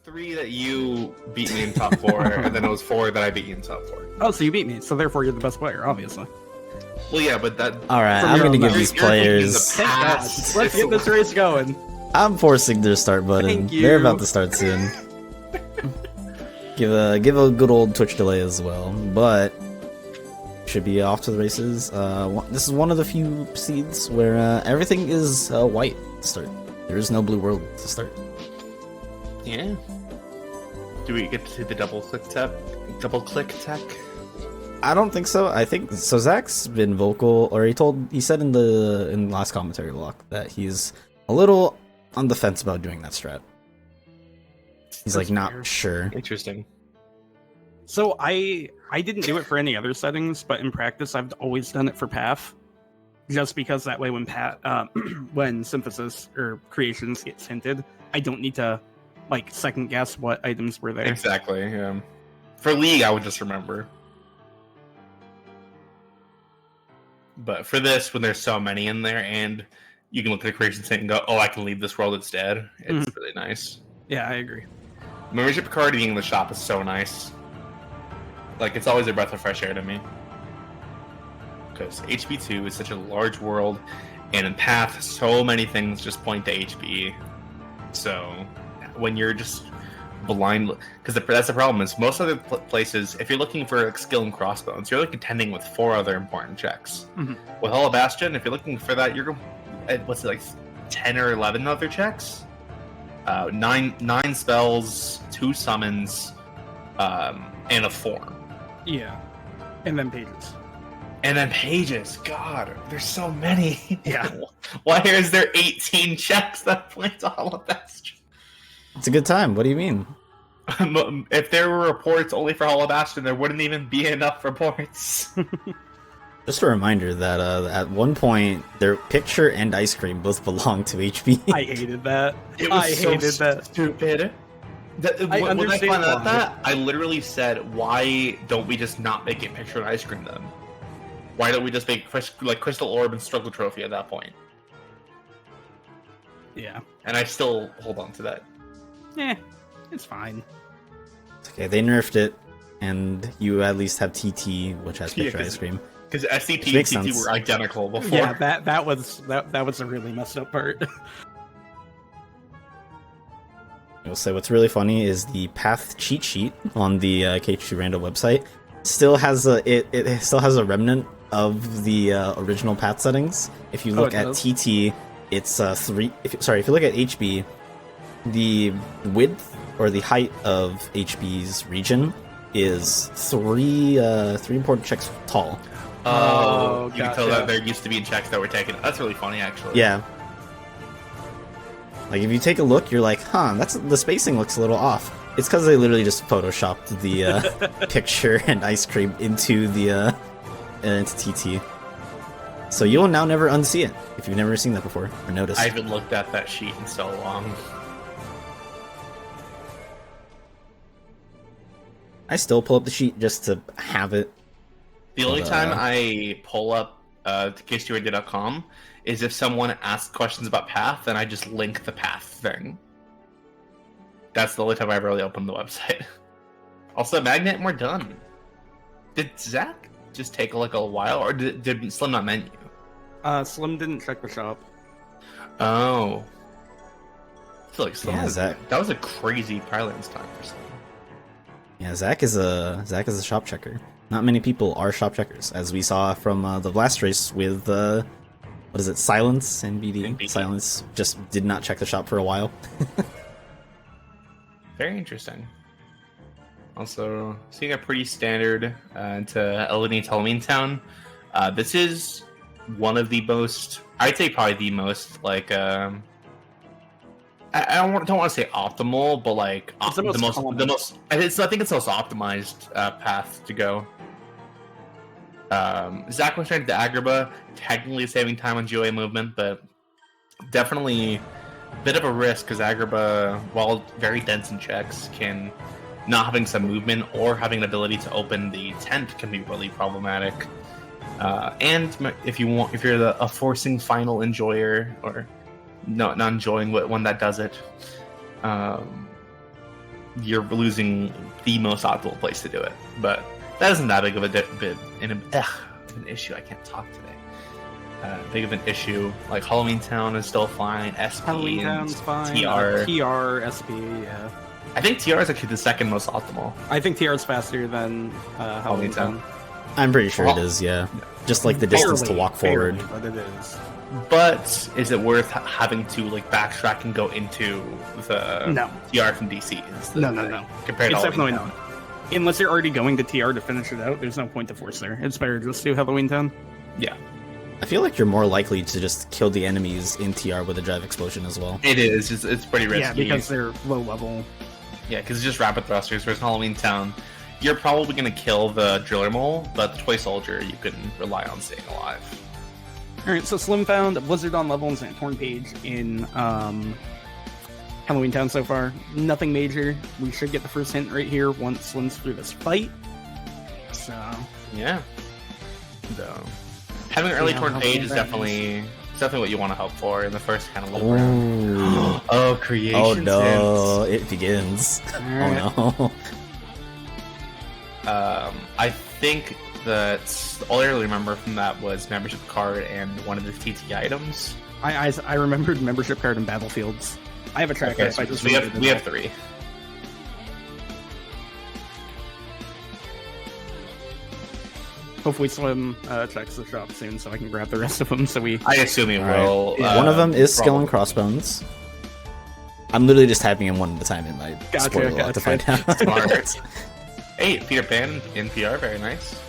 3 that you beat me in top 4, and then it was 4 that I beat you in top 4. Oh, so you beat me, so therefore you're the best player, obviously. Well, yeah, but that... Alright, I'm gonna give these players... Thank God. Let's get this race going. I'm forcing their start button. Thank you. They're about to start soon. Give a good old Twitch delay as well, but should be off to the races. This is one of the few seeds where everything is white to start. There is no blue world to start. Yeah. Do we get to see the double click tech? I don't think so. I think so. Zach's been vocal, or he said in the last commentary block that he's a little on the fence about doing that strat. He's That's like not weird. sure. Interesting. So I didn't do it for any other settings, but in practice I've always done it for path, just because that way when synthesis or creations gets hinted, I don't need to like second guess what items were there. Exactly. Yeah. For League, I would just remember. But for this, when there's so many in there, and you can look at the creation state and go, "Oh, I can leave this world instead." It's really nice. Yeah, I agree. Membership card being in the shop is so nice. Like, it's always a breath of fresh air to me. Because HB2 is such a large world, and in Path, so many things just point to HB. So, when you're just blind... Because that's the problem, is most other places, if you're looking for like, skill and crossbones, you're like contending with 4 other important checks. With Hollow Bastion, if you're looking for that, you're... What's it, like 10 or 11 other checks? 9 spells, 2 summons, and a form. Yeah, and then pages. And then pages. God, there's so many. Yeah. Why is there 18 checks that point to all of that? It's a good time. What do you mean? If there were reports only for Hollow Bastion, there wouldn't even be enough reports. Just a reminder that at one point, their picture and ice cream both belong to HB. I hated that. It was I so hated that. stupid. When I understand found out why. that, I literally said, why don't we just not make a picture and ice cream then? Why don't we just make like Crystal Orb and Struggle Trophy at that point? Yeah. And I still hold on to that. It's fine. Okay, they nerfed it, and you at least have TT, which has picture ice cream. Because SCP and Makes TT sense. were identical before. Yeah, that was a really messed up part. I will say what's really funny is the path cheat sheet on the KH2 Rando website still has it still has a remnant of the original path settings. If you look at TT, it's 3. If you look at HB, the width or the height of HB's region is 3 important checks tall. Oh, you can tell gotcha. that there used to be checks that were taken. That's really funny, actually. Yeah. Like, if you take a look, you're like, huh, the spacing looks a little off. It's because they literally just photoshopped the picture and ice cream into the into TT. So you will now never unsee it if you've never seen that before or noticed. I haven't looked at that sheet in so long. I still pull up the sheet just to have it. The only time I pull up to KH2Radio.com is if someone asks questions about Path, then I just link the Path thing. That's the only time I ever really opened the website. Also, Magnet, we're done. Did Zach just take like a while, or did Slim not menu? Slim didn't check the shop. Oh. I feel like Slim Yeah, Zach. that was a crazy Prylands time for Slim. Yeah, Zach is a shop checker. Not many people are shop checkers, as we saw from the last race with what is it, Silence and BD. Silence just did not check the shop for a while. Very interesting. Also, seeing a pretty standard to Eleni Telemine Town. This is one of the most, I'd say probably the most, like, I don't want to say optimal, but like It's the most I think it's the most optimized path to go. Zach was trying to Agrabah, technically saving time on GOA movement, but definitely a bit of a risk because Agrabah, while very dense in checks, can not having some movement or having an ability to open the tent can be really problematic. And if you're a forcing final enjoyer or not enjoying one that does it, you're losing the most optimal place to do it. But that isn't that big of an issue. I can't talk today. Big of an issue. Like Halloween Town is still fine. SP Halloween and Town's fine. TR. TR, SP, yeah. I think TR is actually the second most optimal. I think TR is faster than Halloween Town. I'm pretty sure it is, yeah. Just like the distance to walk forward. But it is. But is it worth having to like backtrack and go into the TR from DC? No. Compared It's to definitely Halloween not. Unless you're already going to TR to finish it out, there's no point to force there. It's better to just do Halloween Town. Yeah. I feel like you're more likely to just kill the enemies in TR with a drive explosion as well. It is. It's pretty risky. Yeah, because they're low level. Yeah, because it's just rapid thrusters. Whereas Halloween Town, you're probably going to kill the driller mole, but the toy soldier you can rely on staying alive. Alright, so Slim found a Blizzard on level and Santorn page in Halloween Town so far. Nothing major. We should get the first hint right here once Slim's through this fight. So yeah. So having an early torn page is definitely what you want to hope for in the first kind of little round. Oh, creation. Oh no, it begins. Right. Oh no. I think that all I really remember from that was membership card and one of the TT items. I remembered membership card and battlefields. I have a tracker. Okay, so we have 3. Hopefully Slim checks the shop soon so I can grab the rest of them. So I assume he will. one of them is Skull and Crossbones. I'm literally just typing in one at a time in my spoiler log to find out. Smart. Hey, Peter Pan in PR, very nice.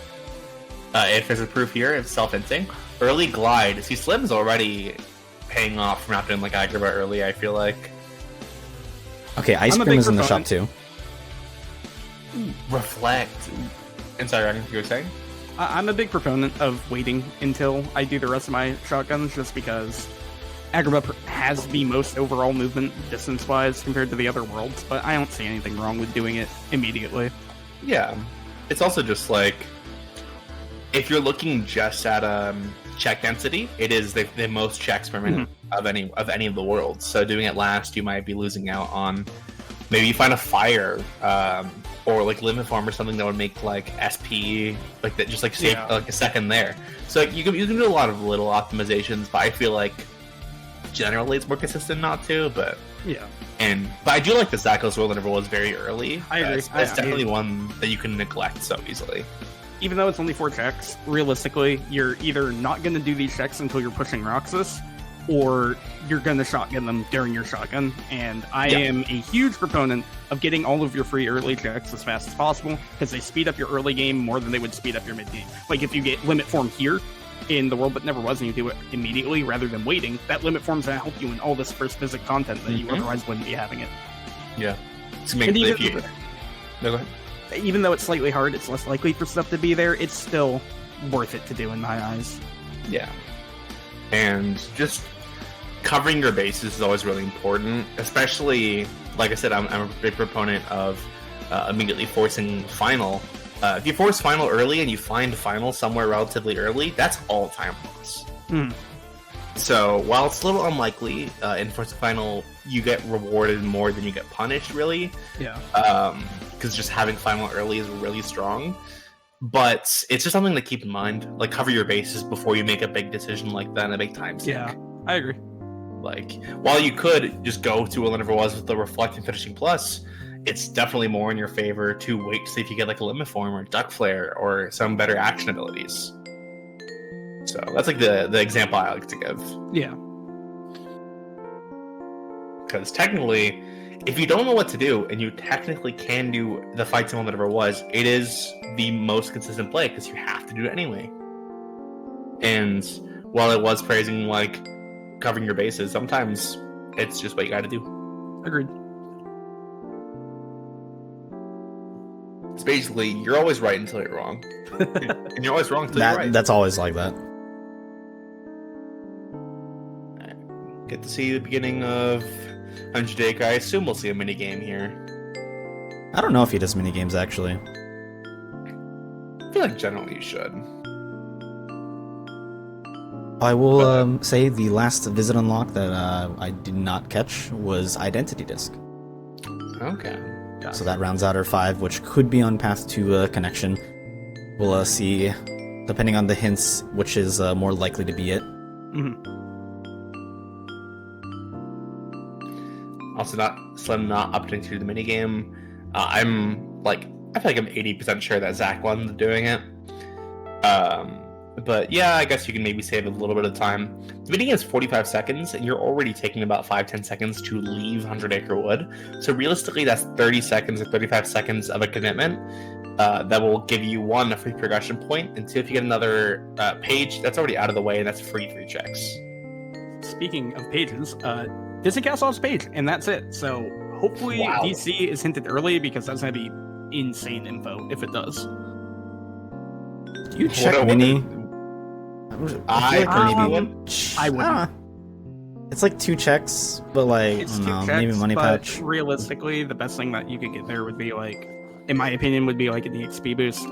If there's a proof here, it's self-hinting. Early glide. See, Slim's already paying off from not doing like Agrabah early, I feel like. Okay, Ice Cream is in the shop too. Reflect. And sorry, Ryan, you were saying? I'm a big proponent of waiting until I do the rest of my shotguns, just because Agrabah has the most overall movement distance-wise compared to the other worlds, but I don't see anything wrong with doing it immediately. Yeah. It's also just like, if you're looking just at check density, it is the most checks per minute of any of the worlds. So doing it last, you might be losing out on, maybe you find a fire, or like limit form or something that would make like SP like that, just like save like a second there. So you can do a lot of little optimizations, but I feel like generally it's more consistent not to. But yeah, but I do like the Zakos World Interval was very early. I agree. It's definitely one that you can neglect so easily. Even though it's only 4 checks, realistically, you're either not going to do these checks until you're pushing Roxas, or you're going to shotgun them during your shotgun. And I am a huge proponent of getting all of your free early checks as fast as possible, because they speed up your early game more than they would speed up your mid game. Like if you get limit form here in the world but never was, and you do it immediately rather than waiting, that limit form's going to help you in all this first visit content that you otherwise wouldn't be having it. Yeah. No, go ahead. Even though it's slightly hard, it's less likely for stuff to be there, it's still worth it to do in my eyes. Yeah. And just covering your bases is always really important, especially, like I said, I'm a big proponent of immediately forcing final. If you force final early and you find final somewhere relatively early, that's all time loss. So while it's a little unlikely, in forcing final, you get rewarded more than you get punished, really. Yeah. Because just having final early is really strong. But it's just something to keep in mind. Like, cover your bases before you make a big decision like that and a big time sink. Yeah, I agree. Like, while you could just go to what Never Was with the Reflect and Finishing Plus, it's definitely more in your favor to wait to see if you get like a Limit Form or Duck Flare or some better action abilities. So that's like the example I like to give. Yeah. Because technically, if you don't know what to do, and you technically can do the fight sim that ever was, it is the most consistent play, because you have to do it anyway. And while it was praising, like, covering your bases, sometimes it's just what you gotta do. Agreed. It's basically, you're always right until you're wrong. And you're always wrong until you're right. That's always like that. Get to see the beginning of 100 Acre. I assume we'll see a mini game here. I don't know if he does mini games actually. I feel like generally you should. I will say the last visit unlock that I did not catch was Identity Disc. Okay. Gotcha. So that rounds out our 5, which could be on path to connection. We'll see, depending on the hints, which is more likely to be it. Also, Slim not opting to do the minigame. I feel like I'm 80% sure that Zach wasn't doing it. But yeah, I guess you can maybe save a little bit of time. The minigame is 45 seconds, and you're already taking about 5-10 seconds to leave 100 Acre Wood. So realistically, that's 30 seconds or 35 seconds of a commitment that will give you 1, a free progression point, and 2, if you get another page, that's already out of the way, and that's free checks. Speaking of pages, Disney Castle's page, and that's it. So hopefully DC is hinted early, because that's going to be insane info if it does. Do you check Mini? I wouldn't. It's like 2 checks, but like, It's I don't 2 know, checks, maybe money but pouch. realistically, the best thing that you could get there would be like, in my opinion, would be like an EXP boost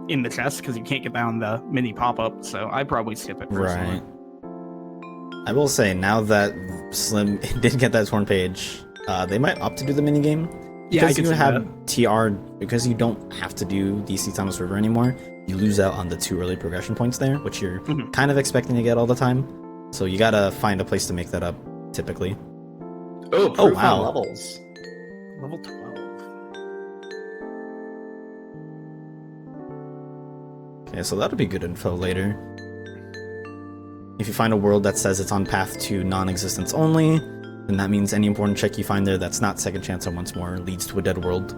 in the chest, because you can't get that on the mini pop-up, so I'd probably skip it personally. Right. I will say, now that Slim did get that torn page, they might opt to do the minigame. Yeah, I Because can you see have that. TR, because you don't have to do DC Tunnels River anymore, you lose out on the 2 early progression points there, which you're kind of expecting to get all the time. So you gotta find a place to make that up, typically. Oh, proof on levels. Level 12. Okay, so that'll be good info later. If you find a world that says it's on path to non-existence only, then that means any important check you find there that's not second chance or once more leads to a dead world.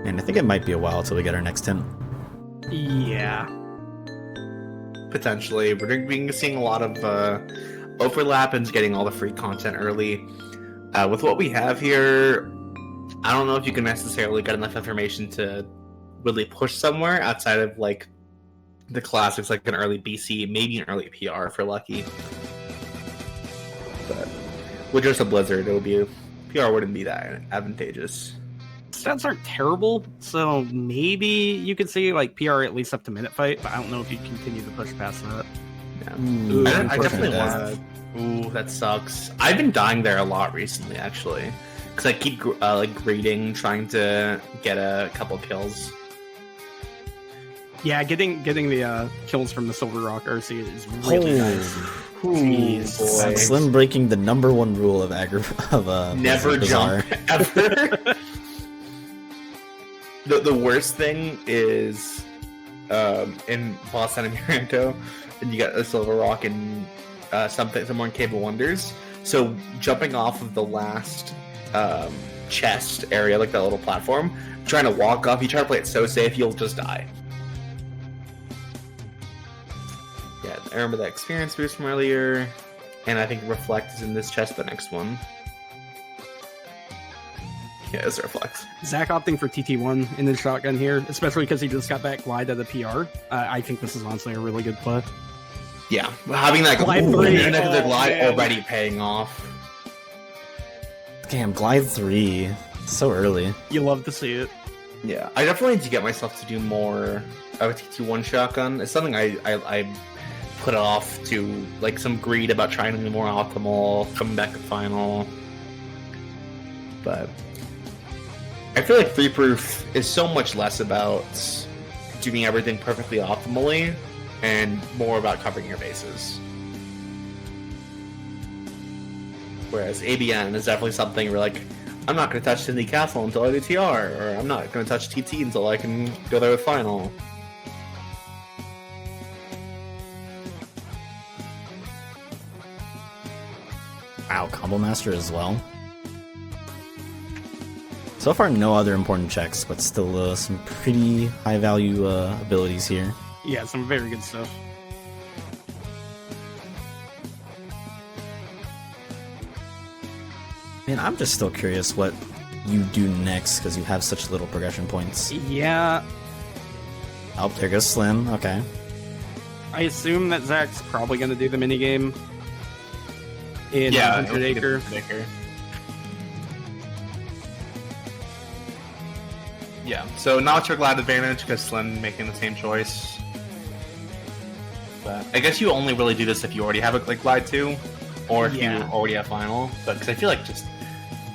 And I think it might be a while till we get our next hint. Yeah. Potentially. We're going to be seeing a lot of overlap and getting all the free content early. With what we have here, I don't know if you can necessarily get enough information to really push somewhere outside of like the classics, like an early BC, maybe an early PR if you're lucky. But with just a Blizzard, it would be PR wouldn't be that advantageous. Stats aren't terrible, so maybe you could see like PR at least up to minute fight, but I don't know if you continue to push past that. Yeah. Ooh, I definitely want to. Ooh, that sucks. I've been dying there a lot recently, actually, because I keep like grading, trying to get a couple kills. Yeah, getting the kills from the Silver Rock RC is really nice. Jeez, boy. Slim breaking the #1 rule of never jump ever. The worst thing is in Boss Enemy Ranto, and you got a Silver Rock and somewhere in Cave of Wonders. So jumping off of the last chest area, like that little platform, trying to walk off, you try to play it so safe, you'll just die. Yeah, I remember that experience boost from earlier, and I think Reflect is in this chest, the next one. Yeah, it's Reflect. Zach opting for TT1 in his shotgun here, especially because he just got that glide at the PR. I think this is honestly a really good play. Yeah, having that glide already paying off. Damn, Glide 3. So early. You love to see it. Yeah, I definitely need to get myself to do more of a TT1 shotgun. It's something I put off to, like, some greed about trying to be more optimal, coming back to final. But I feel like 3 proof is so much less about doing everything perfectly optimally and more about covering your bases. Whereas ABN is definitely something where, like, I'm not going to touch Cindy Castle until I do TR, or I'm not going to touch TT until I can go there with final. Wow, Combo Master as well. So far, no other important checks, but still some pretty high value abilities here. Yeah, some very good stuff. Man, I'm just still curious what you do next, because you have such little progression points. Yeah. Oh, there goes Slim. Okay. I assume that Zach's probably going to do the minigame in 100 Acre. Yeah, so not your glad advantage because Slim making the same choice. But I guess you only really do this if you already have a like glide 2, or if you Yeah. already have final. But because I feel like just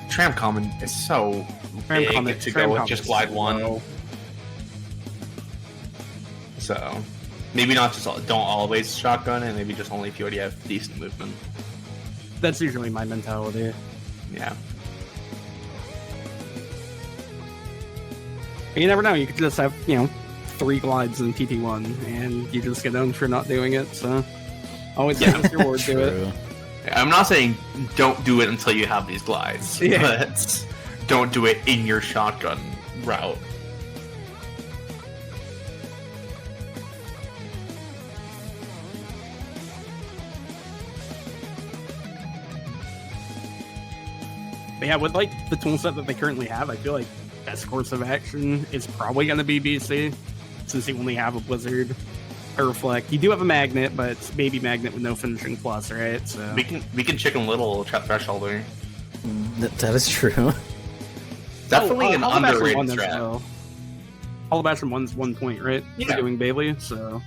Tram Common is so Tram big Common- to Tram go with Common just is glide 1. slow. So maybe not just don't always shotgun, and maybe just only if you already have decent movement. That's usually my mentality. Yeah. You never know. You could just have 3 glides in TT1, and you just get owned for not doing it. So always give reward to it. True. I'm not saying don't do it until you have these glides, Yeah. but don't do it in your shotgun route. But yeah, with like the toolset that they currently have, I feel like best course of action is probably going to be BC, since you only have a Blizzard, a Reflect. You do have a Magnet, but it's Baby Magnet with no finishing plus, right? So We can Chicken Little Trap Thresholder. That is true. Definitely an Hollow Bastion underrated 1 as strat. well. Hollow Bastion 1's 1 point, right? Yeah. For doing Bailey, so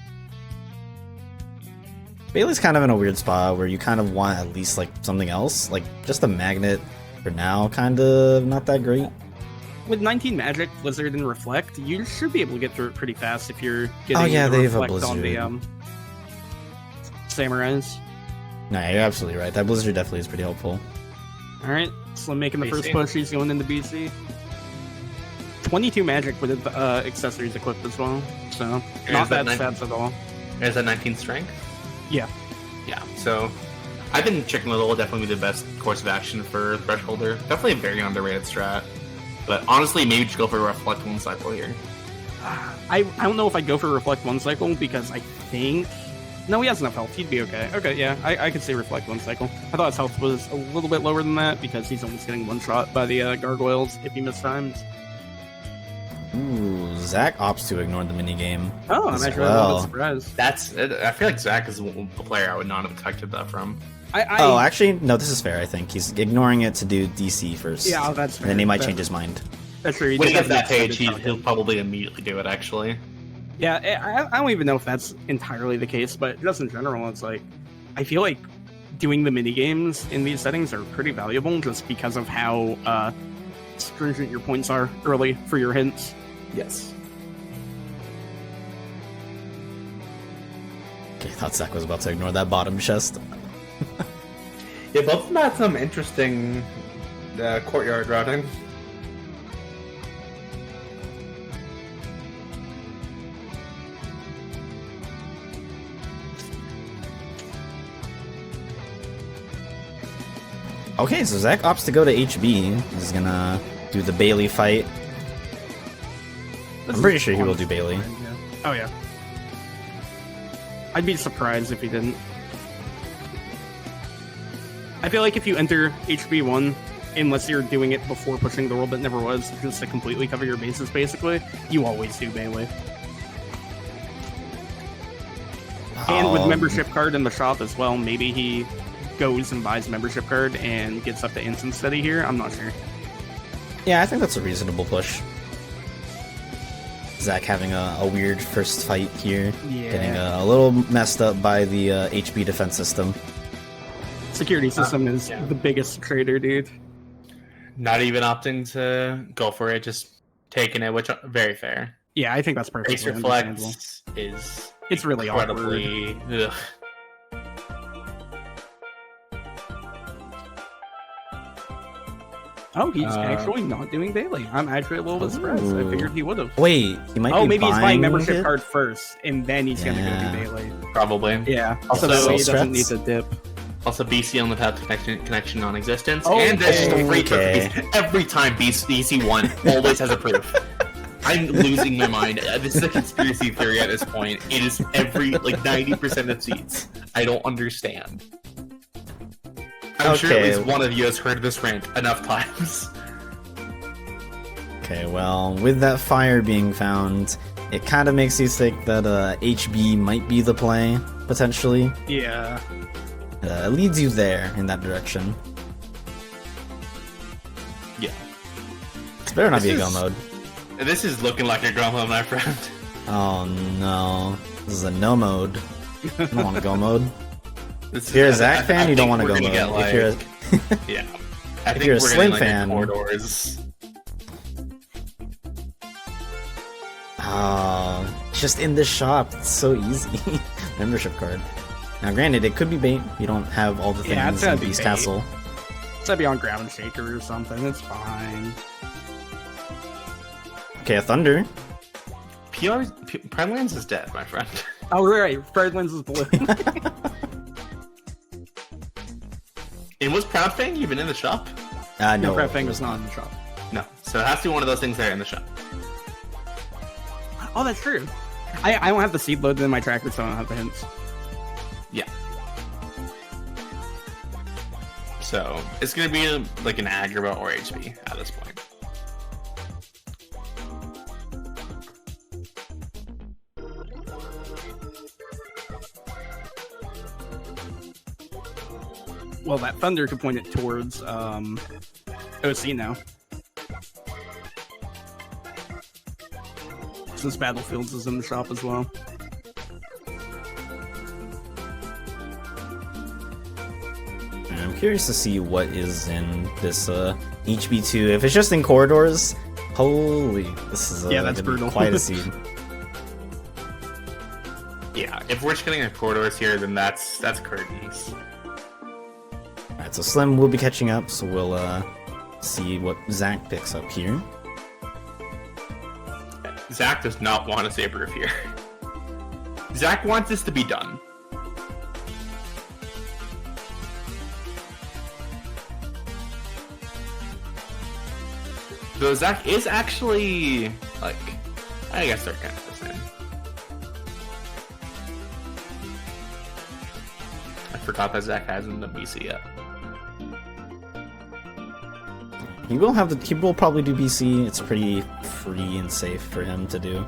Bailey's kind of in a weird spot where you kind of want at least like something else, like just a magnet for now, kind of not that great. with 19 Magic, Blizzard, and Reflect, you should be able to get through it pretty fast if you're getting Oh, yeah, the they have a Reflect on the Blizzard. Samurais. No, you're absolutely right. That Blizzard definitely is pretty helpful. Alright, Slim making the first BC. push, he's going into BC. 22 Magic with accessories equipped as well, so And not is that bad 19 stats at all. Is that 19 strength? Yeah. Yeah, so I think Chicken Little will definitely be the best course of action for Thresholder. Definitely a very underrated strat. But honestly, maybe just go for a Reflect 1 cycle here. I don't know if I'd go for Reflect 1 cycle because I think... No, he has enough health. He'd be okay. Okay, yeah, I could say Reflect 1 cycle. I thought his health was a little bit lower than that because he's almost getting one shot by the gargoyles if he mistimes. Ooh, Zach opts to ignore the minigame. Oh, I'm as actually a little well. bit surprised. I feel like Zach is the player I would not have expected that from. Oh, actually, no, this is fair, I think. He's ignoring it to do DC first. Yeah, that's And then he fair. might That- change his mind. That's true. When he did gets have that the page, extended he'll target. probably immediately do it, actually. Yeah, I don't even know if that's entirely the case, but just in general, it's like I feel like doing the mini games in these settings are pretty valuable just because of how stringent your points are early for your hints. Yes. Okay, I thought Zach was about to ignore that bottom chest. Yeah, both of them had some interesting courtyard routing. Okay, so Zach opts to go to HB. He's gonna do the Bailey fight. I'm pretty sure he will do Bailey. Yeah. Oh yeah. I'd be surprised if he didn't. I feel like if you enter HB1, unless you're doing it before pushing the world that never was, just to completely cover your bases, basically, you always do Bailey. And with membership card in the shop as well, maybe he goes and buys membership card and gets up to instant steady here. I'm not sure. Yeah, I think that's a reasonable push. Zach having a weird first fight here. Yeah. Getting a little messed up by the HB defense system. Security system is yeah. the biggest traitor, dude. Not even opting to go for it, just taking it, which very fair. Yeah, I think that's perfectly Face understandable. Reflex is It's really incredibly. Ugh. Oh, he's actually not doing Bailey. I'm actually a little bit surprised. I Ooh. figured he would have. Wait, he might Oh, be maybe he's buying membership it? card first, and then he's gonna Yeah. go do Bailey. Probably. Yeah, Also, so that way he so doesn't need strats. to dip. Also, BC on the path to connection non-existence, Oh, and there's just a free okay. cookies. Every time BC1 always has a proof. I'm losing my mind. This is a conspiracy theory at this point. It is every 90% of seats. I don't understand. I'm sure at Okay. least one of you has heard this rant enough times. Okay, well, with that fire being found, it kind of makes you think that HB might be the play, potentially. Yeah. It leads you there, in that direction. Yeah. It's better not This be a go is- mode. This is looking like a go mode, my friend. Oh no. This is a no mode. You don't want to go mode. If you're a Zak fan, you don't want to go mode. If you're yeah, I think you're a we're Slim getting, fan, corridors. Just in the shop, it's so easy. Membership card. Now, granted, it could be bait. You don't have all the things in Beast Castle. It's gotta be on Ground Shaker or something. It's fine. Okay, a Thunder. Prime Lands is dead, my friend. Oh, right. Fred Lens is blue. And was Proud Fang even in the shop? No, Proud Fang was not in the shop. No. So it has to be one of those things there in the shop. Oh, that's true. I don't have the seed loaded in my tracker, so I don't have the hints. Yeah. So it's gonna be like an Agrabah or HP at this point. Well, that Thunder could point it towards OC now. Since Battlefields is in the shop as well. I'm curious to see what is in this HB2. If it's just in corridors, holy, this is that's brutal. Quite a seed. Yeah, if we're just getting in corridors here, then that's curtains. Alright, so Slim will be catching up, so we'll see what Zak picks up here. Zak does not want a Saber here. Zak wants this to be done. Though Zak is actually, like, I guess they're kind of the same. I forgot that Zak hasn't done BC yet. He will probably do BC. It's pretty free and safe for him to do.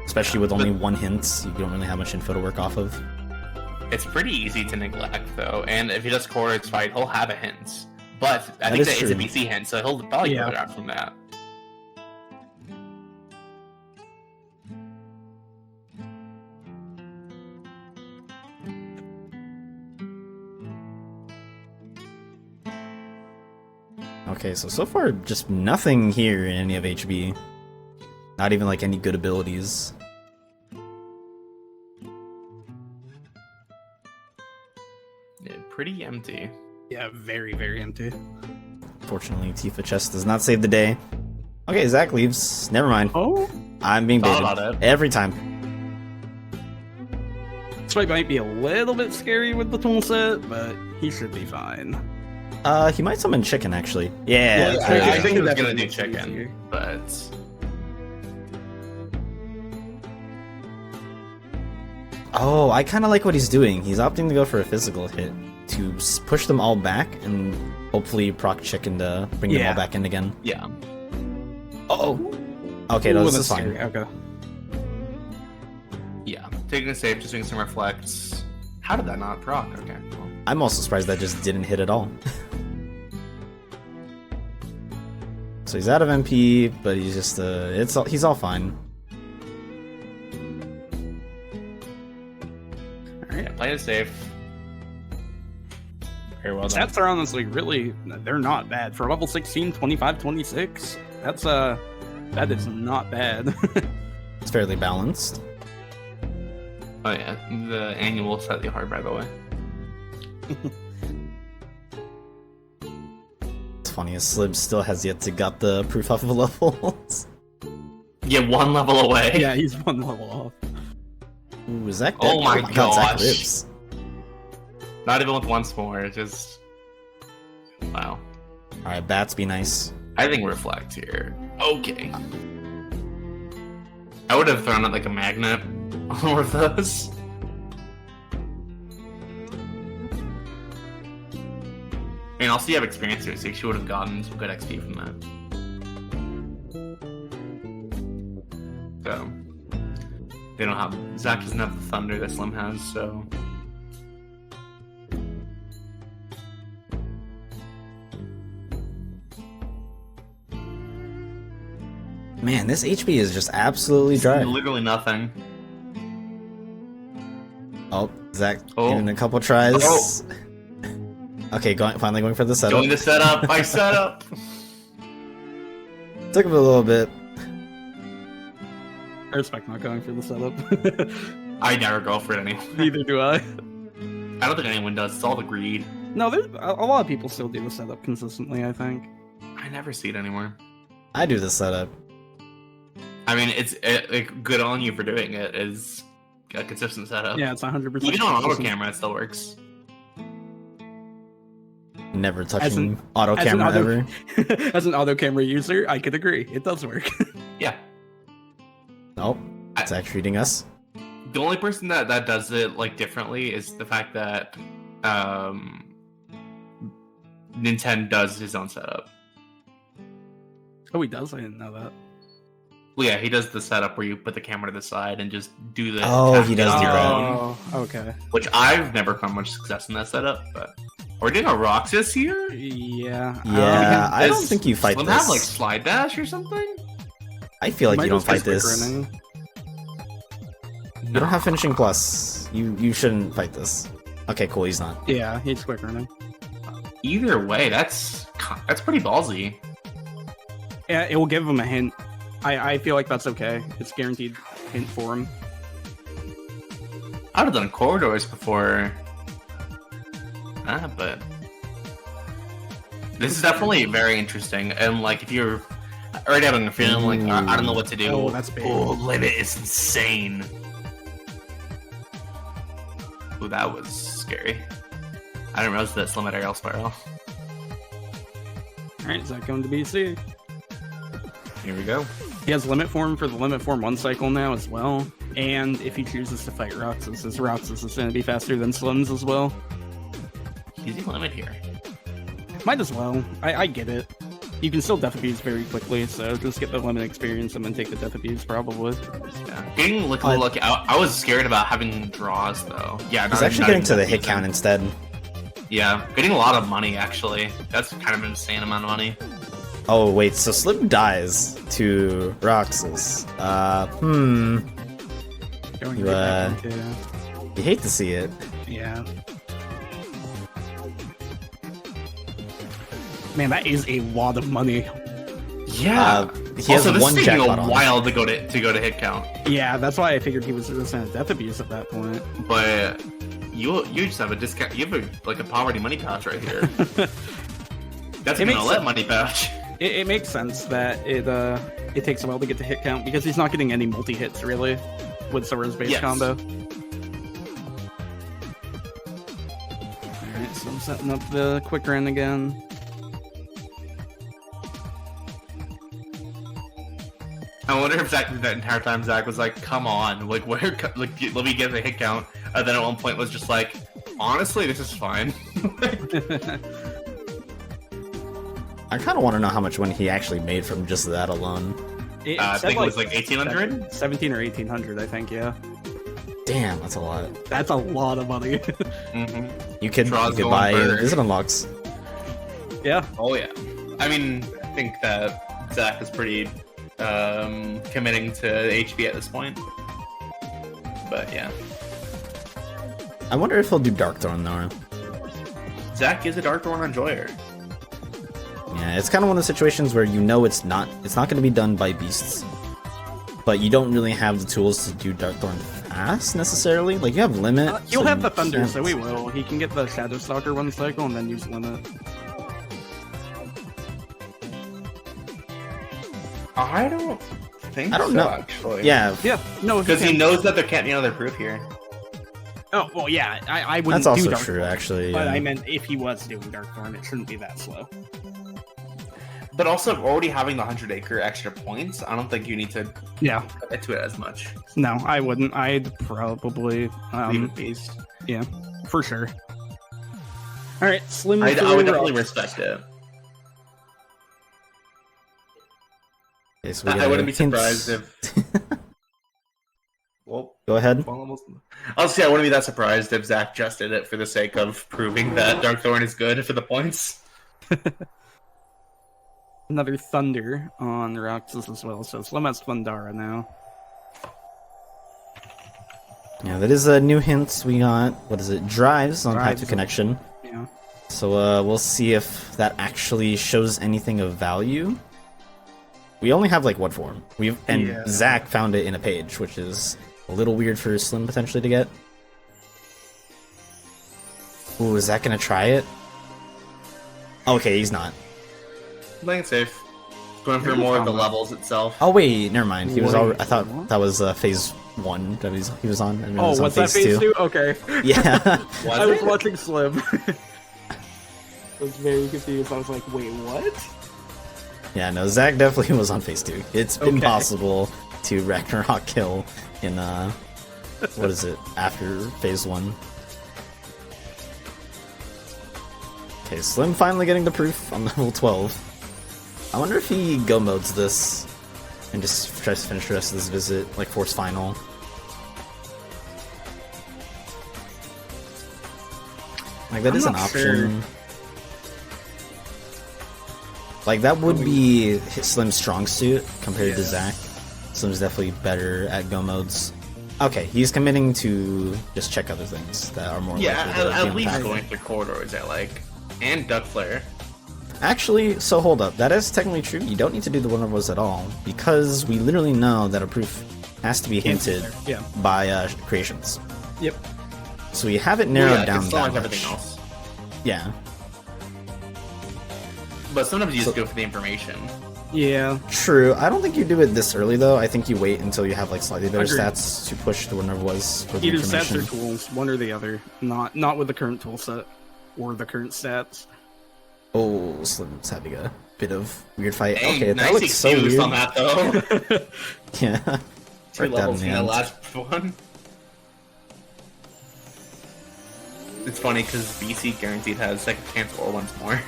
Especially with only one hint, you don't really have much info to work off of. It's pretty easy to neglect, though, and if he does Corridors fight, he'll have a hint. But I think that is a BC hint, so he'll probably go out from that. Okay, so far, just nothing here in any of HB. Not even like any good abilities. Yeah, pretty empty. Yeah, very, very empty. Fortunately, Tifa Chest does not save the day. Okay, Zak leaves. Never mind. Oh? I'm being baited. Every time. This fight might be a little bit scary with the tool set, but he should be fine. He might summon Chicken, actually. Yeah. I think he was gonna do Chicken, but... Oh, I kind of like what he's doing. He's opting to go for a physical hit to push them all back and hopefully proc Chicken to bring them all back in again. Yeah. Oh. Okay, no, this is fine. Okay. Yeah, taking a save, just doing some reflects. How did that not proc? Okay, cool. I'm also surprised that just didn't hit at all. So he's out of MP, but he's just he's all fine. Alright, yeah, play it safe. Very well done. Stats are honestly really, they're not bad. For level 16, 25, 26, that's that is not bad. It's fairly balanced. Oh yeah, the annual is slightly hard, by the way. It's funny, as Slib still has yet to got the proof off of levels. Yeah, one level away. Yeah, he's one level off. Ooh, is that Oh my God, Zak gosh. lives. Not even with once more, just... Wow. Alright, bats be nice. I think reflect here. Okay. I would have thrown out like a magnet on one of those. I mean, I'll see you have experience here, so she would have gotten some good XP from that. So, they don't have... Zak doesn't have the thunder that Slim has, so... Man, this HP is just absolutely dry. Literally nothing. Oh, Zach Oh. getting a couple tries. Oh. Okay, finally going for the setup. Doing the setup. My setup. Took him a little bit. I respect not going for the setup. I never go for it anymore. Neither do I. I don't think anyone does. It's all the greed. No, there's a lot of people still do the setup consistently, I think. I never see it anymore. I do the setup. I mean, it's good on you for doing it. Is a consistent setup. Yeah, it's 100%. Even on auto camera, it still works. Never As touching an- auto as an camera auto- ever. As an auto camera user, I could agree. It does work. Yeah. Nope. Zach treating us. The only person that does it like differently is the fact that Nintendo does his own setup. Oh, he does? I didn't know that. Well, yeah, he does the setup where you put the camera to the side and just do the. Oh, he does on do your that. own, Oh, okay. which I've never found much success in that setup. But we're doing a Roxas here. Yeah. Yeah, I don't Does think you fight Slim this. have like slide dash or something? I feel like Might you don't just be fight this. quick running. You don't have finishing plus. You shouldn't fight this. Okay, cool. He's not. Yeah, he's quick running. Either way, that's pretty ballsy. Yeah, it will give him a hint. I feel like that's okay. It's guaranteed hint for him. I would have done corridors before. But this is definitely very interesting. And like, if you're already having a feeling like I don't know what to do. Oh, that's big. Oh, limit is insane. Ooh, that was scary. I didn't realize that Slim had aerial spiral. Alright, is that going to BC? Here we go. He has limit form for the limit form 1 cycle now as well. And if he chooses to fight Roxas, his Roxas is going to be faster than Slim's as well. Easy limit here. Might as well. I get it. You can still death abuse very quickly, so just get the limit experience and then take the death abuse probably. Yeah. Getting lucky. I was scared about having draws though. Yeah, He's actually getting to the hit count instead. Yeah, getting a lot of money actually. That's kind of an insane amount of money. Oh wait, so Slim dies to Roxas. Going You, right back into- You hate to see it. Yeah. Man, that is a lot of money. Yeah. He has also, this one is taking jackpot a on. while to go to hit count. Yeah, that's why I figured he was just in a death abuse at that point. But you just have a discount. You have a poverty money pouch right here. That's It gonna makes let money pouch. It makes sense that it takes a while to get to hit count because he's not getting any multi hits really with Sora's base Yes. combo. Alright, so I'm setting up the quick run again. I wonder if Zach that entire time Zach was like, "Come on, like where? Like let me get the hit count." And then at one point was just like, "Honestly, this is fine." I kind of want to know how much money he actually made from just that alone. I think it was like 1,800. 17 or 1800, I think. Yeah, Damn, that's a lot. that's a lot of money. Mm-hmm. You could Draws going buy further. visit unlocks. Yeah, Oh yeah. I mean, I think that Zach is pretty committing to HP at this point. But yeah, I wonder if he'll do Dark Thorn though. Zach is a Dark Thorn enjoyer. Yeah, it's kind of one of the situations where you know it's not going to be done by beasts, but you don't really have the tools to do Dark Thorn fast necessarily. Like you have limit. he'll so have you the thunder, can't- so he will. He can get the Shadow Stalker 1 cycle and then use limit. I don't think I don't know. actually. Yeah, Yeah, no, Because he can. knows that there can't be another proof here. Oh well, yeah, I wouldn't that's do also Dark true Thorn, actually. but yeah. I meant if he was doing Dark Thorn, it shouldn't be that slow. But also, already having the 100-acre extra points, I don't think you need to Yeah, commit to it as much. no, I wouldn't. I'd probably Leave it beast. yeah, for sure. All right, Slim. I would through definitely Rox. respect it. Okay, so we I got wouldn't be hints. surprised if. Well, Go ahead. honestly, I wouldn't be that surprised if Zach just did it for the sake of proving that Dark Thorn is good for the points. Another Thunder on Roxas as well, so Slim has Thundara now. Yeah, that is a new hint. We got, what is it, drives on Path to Drives. Connection. Yeah. So we'll see if that actually shows anything of value. We only have like one form. Yeah. Zach found it in a page, which is a little weird for Slim potentially to get. Ooh, is Zach gonna try it? Okay, he's not. Playing it safe. Going for more of the levels itself. Oh wait, never mind. He was Wait, already. I thought what? that was phase 1 that he was on. And it Oh, was on what's that phase 2? Okay. Yeah. I was watching Slim. I was very confused. I was like, wait, what? Yeah, no, Zach definitely was on phase 2. It's Okay. impossible to Ragnarok kill in what is it, after phase 1. Okay, Slim finally getting the proof on level 12. I wonder if he go modes this and just tries to finish the rest of this visit, like force final. Like that I'm is an not option. Like that would be Slim's strong suit compared to Zach. Slim's definitely better at go modes. Okay, he's committing to just check other things that are more Yeah, likely to be at on least path. going through corridors, I like. And Duck Flare. Actually, so hold up. That is technically true. You don't need to do the one of those at all because we literally know that a proof has to be hinted Yeah. by creations. Yep. So we have it narrowed down it's that not like much. everything else. Yeah, But sometimes you just go for the information. Yeah. true. I don't think you do it this early though. I think you wait until you have like slightly better Agreed. stats to push the whatever was for the Either stats information. or tools, one or the other. Not with the current tool set or the current stats. Oh, Slim's having a bit of weird fight. Hey, Okay, that nice looks so excuse weird. on that though. Yeah. 2 Right down levels the in the end. last one. It's funny because BC guaranteed has second chance or once more.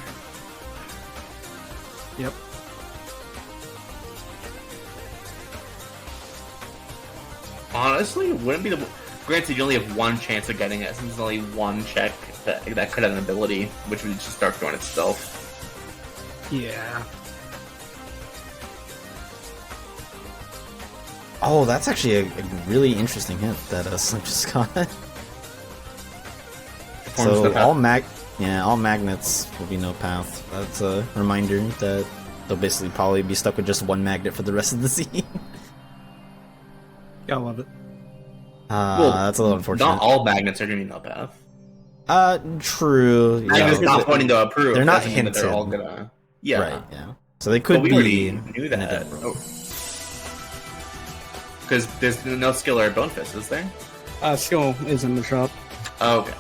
Yep. Honestly, it wouldn't be the. Granted, you only have one chance of getting it, since there's only one check that could have an ability, which would just start going itself. Yeah. Oh, that's actually a really interesting hint that Slim just got. So all magnets will be no path. That's a reminder that they'll basically probably be stuck with just one magnet for the rest of the scene. Gotta love it. That's a little unfortunate. Not all magnets are going to be no path. True. Magnets Yeah. not pointing to approve. They're not doesn't mean that They're all hinted. gonna. Yeah. Right, yeah. So they But could we be. already knew in a that. different room. Because there's no skill or bone fist, is there? Skill is in the shop. Oh, okay.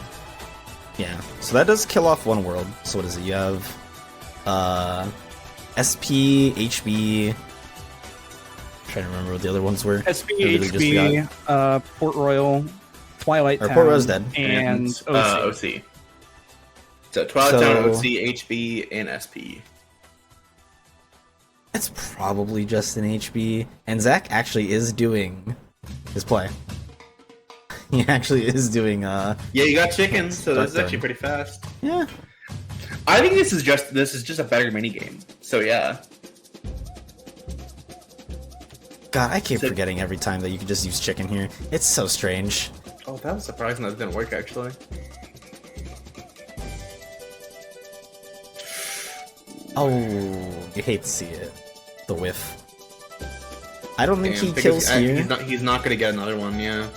Yeah. So that does kill off one world. So what is it? You have SP, HB. Trying to remember what the other ones were. SPHB, Port Royal, Twilight Or Town, Port Royal's dead. and OC. OC. So Twilight Town, OC, HB, and SP. It's probably just an HB. And Zach actually is doing his play. He actually is doing Yeah, you got chickens, so this is Dark actually Throne. pretty fast. yeah. I think this is just a better minigame. So yeah. God, I keep So- forgetting every time that you can just use chicken here. It's so strange. Oh, that was surprising that didn't work actually. Oh, you hate to see it. The whiff. I don't think Damn, he because kills here. He's not gonna get another one, yeah.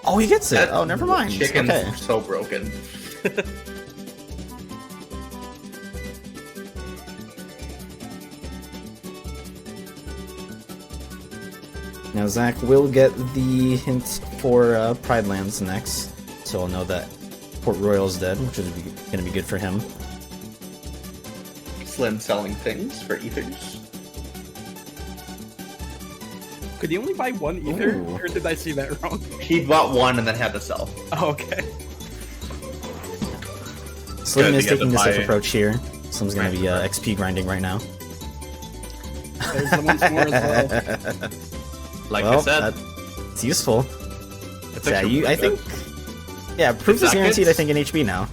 Oh, he gets it. That Oh, never mind. Chicken's Okay. so broken. Now Zach will get the hint for Pride Lands next, so I'll know that Port Royal's dead, which is gonna be good for him. Slim selling things for ethers. Could you only buy one ether, Ooh. or did I see that wrong? He bought one and then had to sell. Oh, okay. Slim Good is to get taking the the safe buy- approach here. Slim's gonna be XP grinding right now. There's the once more as well. Like well, I said, it's useful. it's Yeah, actually I really think. Yeah, proof It's is not guaranteed. good. I think in HB now,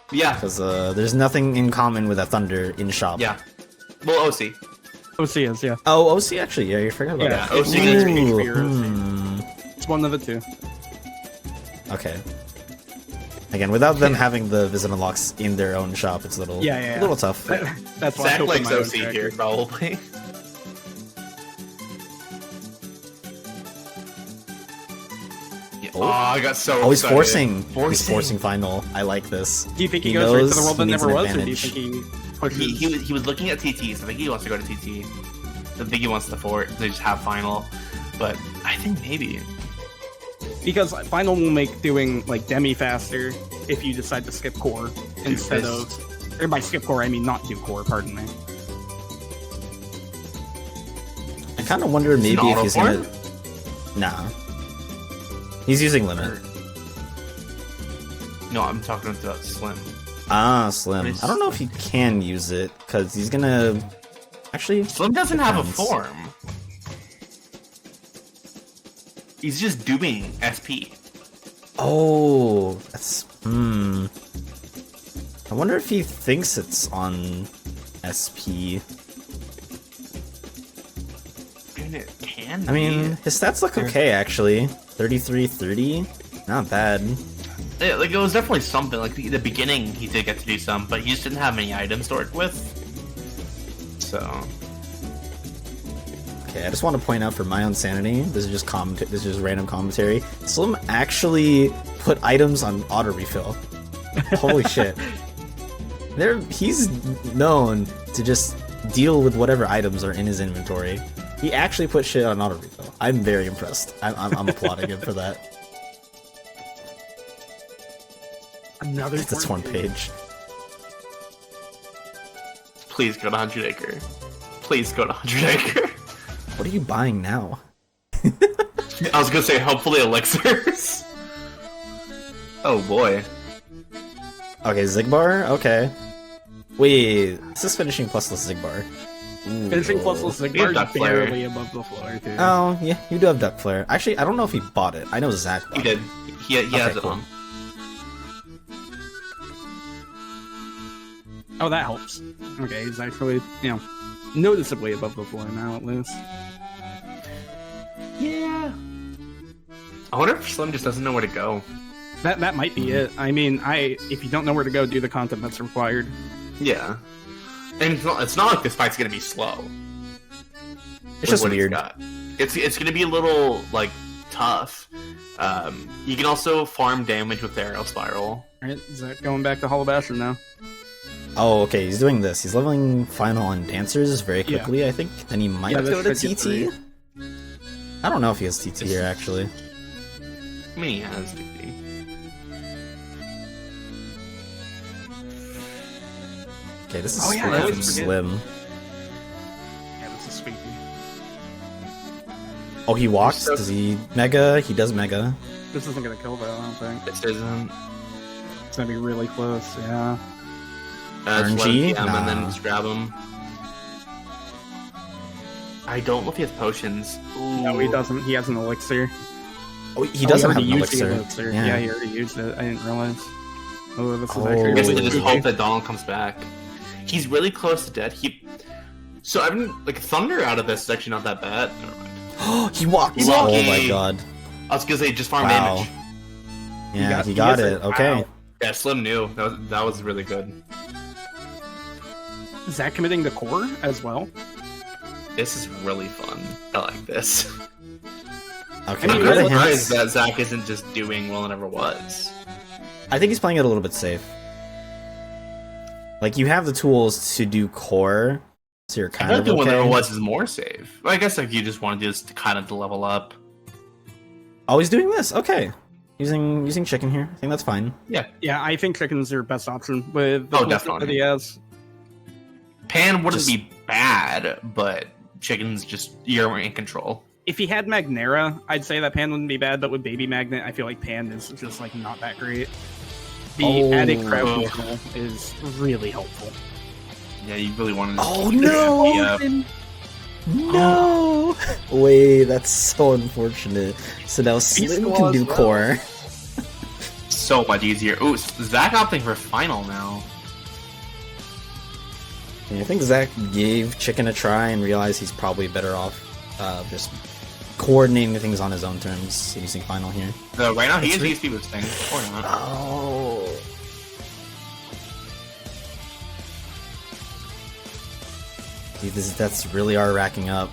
good. Yeah, because there's nothing in common with a Thunder in shop. yeah. Well, OC. OC is, yeah. Oh, OC actually, yeah, you forgot about Yeah, that. OC is Ooh, HP or OC. It's one of the two. Okay. Again, without them having the visit unlocks in their own shop, it's a little, Yeah. a little tough. That's why I Zach opened likes my own OC tracker. here, probably. Yeah. Oh, I got so Oh, he's excited. He's forcing final. I like this. Do you think he He goes right to knows the world that he needs never an was, or do you advantage. think he pushes? He was looking at TT, so I think he wants to go to TT. I think he wants to just have final, but I think maybe. Because final will make doing like demi faster if you decide to skip core instead of, or by skip core I mean not do core. Pardon me. I kind of wonder maybe if auto he's farm? gonna. Nah. He's using limit. No, I'm talking about Slim. Ah, Slim. What is- I don't know if he can use it because he's gonna. Actually, Slim doesn't have a depends. form. He's just doing SP. Oh, that's. I wonder if he thinks it's on SP. And it can. I mean, his stats look okay actually. 33-30, not bad. Yeah, like it was definitely something. Like the beginning, he did get to do some, but he just didn't have many items to work with. So Okay, I just want to point out for my own sanity, this is just this is just random commentary. Slim actually put items on auto refill. Holy shit. He's known to just deal with whatever items are in his inventory. He actually put shit on auto refill. I'm very impressed. I'm applauding him for that. Another That's one page. please go to 100 Acre. Please go to 100 Acre. What are you buying now? I was gonna say hopefully elixirs. Oh boy. Okay, Zigbar? Okay. Wait, this is finishing plusless Zigbar. Ooh. Finishing plusless We have Zigbar Duck is Flare. barely above the floor too. Oh, yeah, you do have Duck Flare. Actually, I don't know if he bought it. I know Zach bought He did. He has it cool. on. Oh, that helps. Okay, he's actually, noticeably above the floor now at least. Yeah. I wonder if Slim just doesn't know where to go. That might be it. I mean, if you don't know where to go, do the content that's required. Yeah. And it's not like this fight's gonna be slow. It's just what he's weird. got. It's gonna be a little like tough. You can also farm damage with the arrow spiral. Alright, is that going back to Hollow Basher now? Oh, okay, he's doing this. He's leveling final on Dancers very Yeah. quickly, I think. Then he might Yeah, go to this should get TT. free. I don't know if he has TT here, actually. I mean, he has to be. Okay, this is Oh, yeah, I freaking always forget. Slim. Yeah, this is sweet. Oh, he walks? So- Does he Mega? He does Mega. This isn't gonna kill though, I don't think. This isn't. It's gonna be really close, yeah. Just let RNG? him PM and then Nah. just grab him. I don't know if he has potions. Ooh. No, he doesn't. He has an elixir. Oh, he doesn't have already an used the elixir. Yeah, he already used it. I didn't realize. Oh, this is Oh. actually I guess really they just spooky. hope that Donald comes back. He's really close to dead. So I mean, like Thunder out of this is actually not that bad. Never mind. He walked! He's Oh lucky. my god. I was gonna say just farm Wow. damage. Yeah, he he got gets it. it. Okay. Wow. Yeah, Slim knew. That was really good. Is that committing the core as well? This is really fun. I like this. Okay, I mean, good I'm at surprised him. that Zach isn't just doing well and ever was. I think he's playing it a little bit safe. Like, you have the tools to do core, so you're I kind feel of like the one okay. that ever was is more safe. I guess like you just want to just kind of level up. Oh, he's doing this. Okay. Using chicken here. I think that's fine. Yeah, I think chicken's your best option with the Oh, toolkit definitely. that he has. Pan wouldn't Just- be bad, but chicken's just you're in control. If he had Magnera, I'd say that Pan wouldn't be bad, but with Baby Magnet, I feel like Pan is just like not that great. The Oh. added crowd control is really helpful. Yeah, you really want to. Oh, no! Yeah. No! Wait, that's so unfortunate. So now Slim can Claw do as well. core. So much easier. Ooh, Zach opting for final now. I think Zach gave Chicken a try and realized he's probably better off just coordinating things on his own terms using Final here. So right now he is ESP boosting, or not. Oh. Dude, that's really are racking up.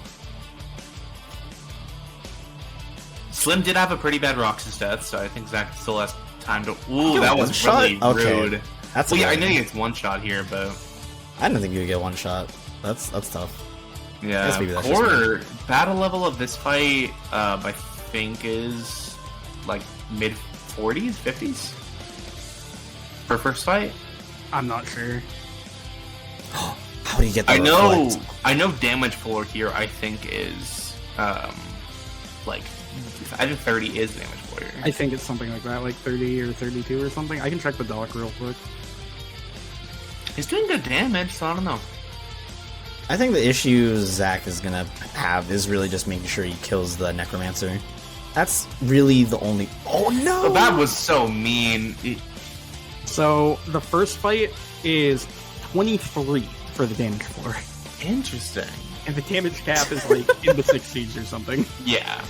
Slim did have a pretty bad Roxas death, so I think Zach still has time to. Ooh, that was shot? really Okay. rude. That's Well, yeah, I know he gets one shot here, but I didn't think you would get one shot. That's tough. yeah. maybe that's Core battle level of this fight, I think is like mid 40s, 50s for first fight. I'm not sure. How do you get the I know, reflect? I know. Damage floor here, I think is like I think 30 is damage floor here. I think it's something like that, like 30 or 32 or something. I can check the doc real quick. He's doing good damage, so I don't know. I think the issue Zach is gonna have is really just making sure he kills the Necromancer. That's really the only. Oh no! But that was so mean. So the first fight is 23 for the damage floor, Interesting. and the damage cap is like in the 60s or something. Yeah.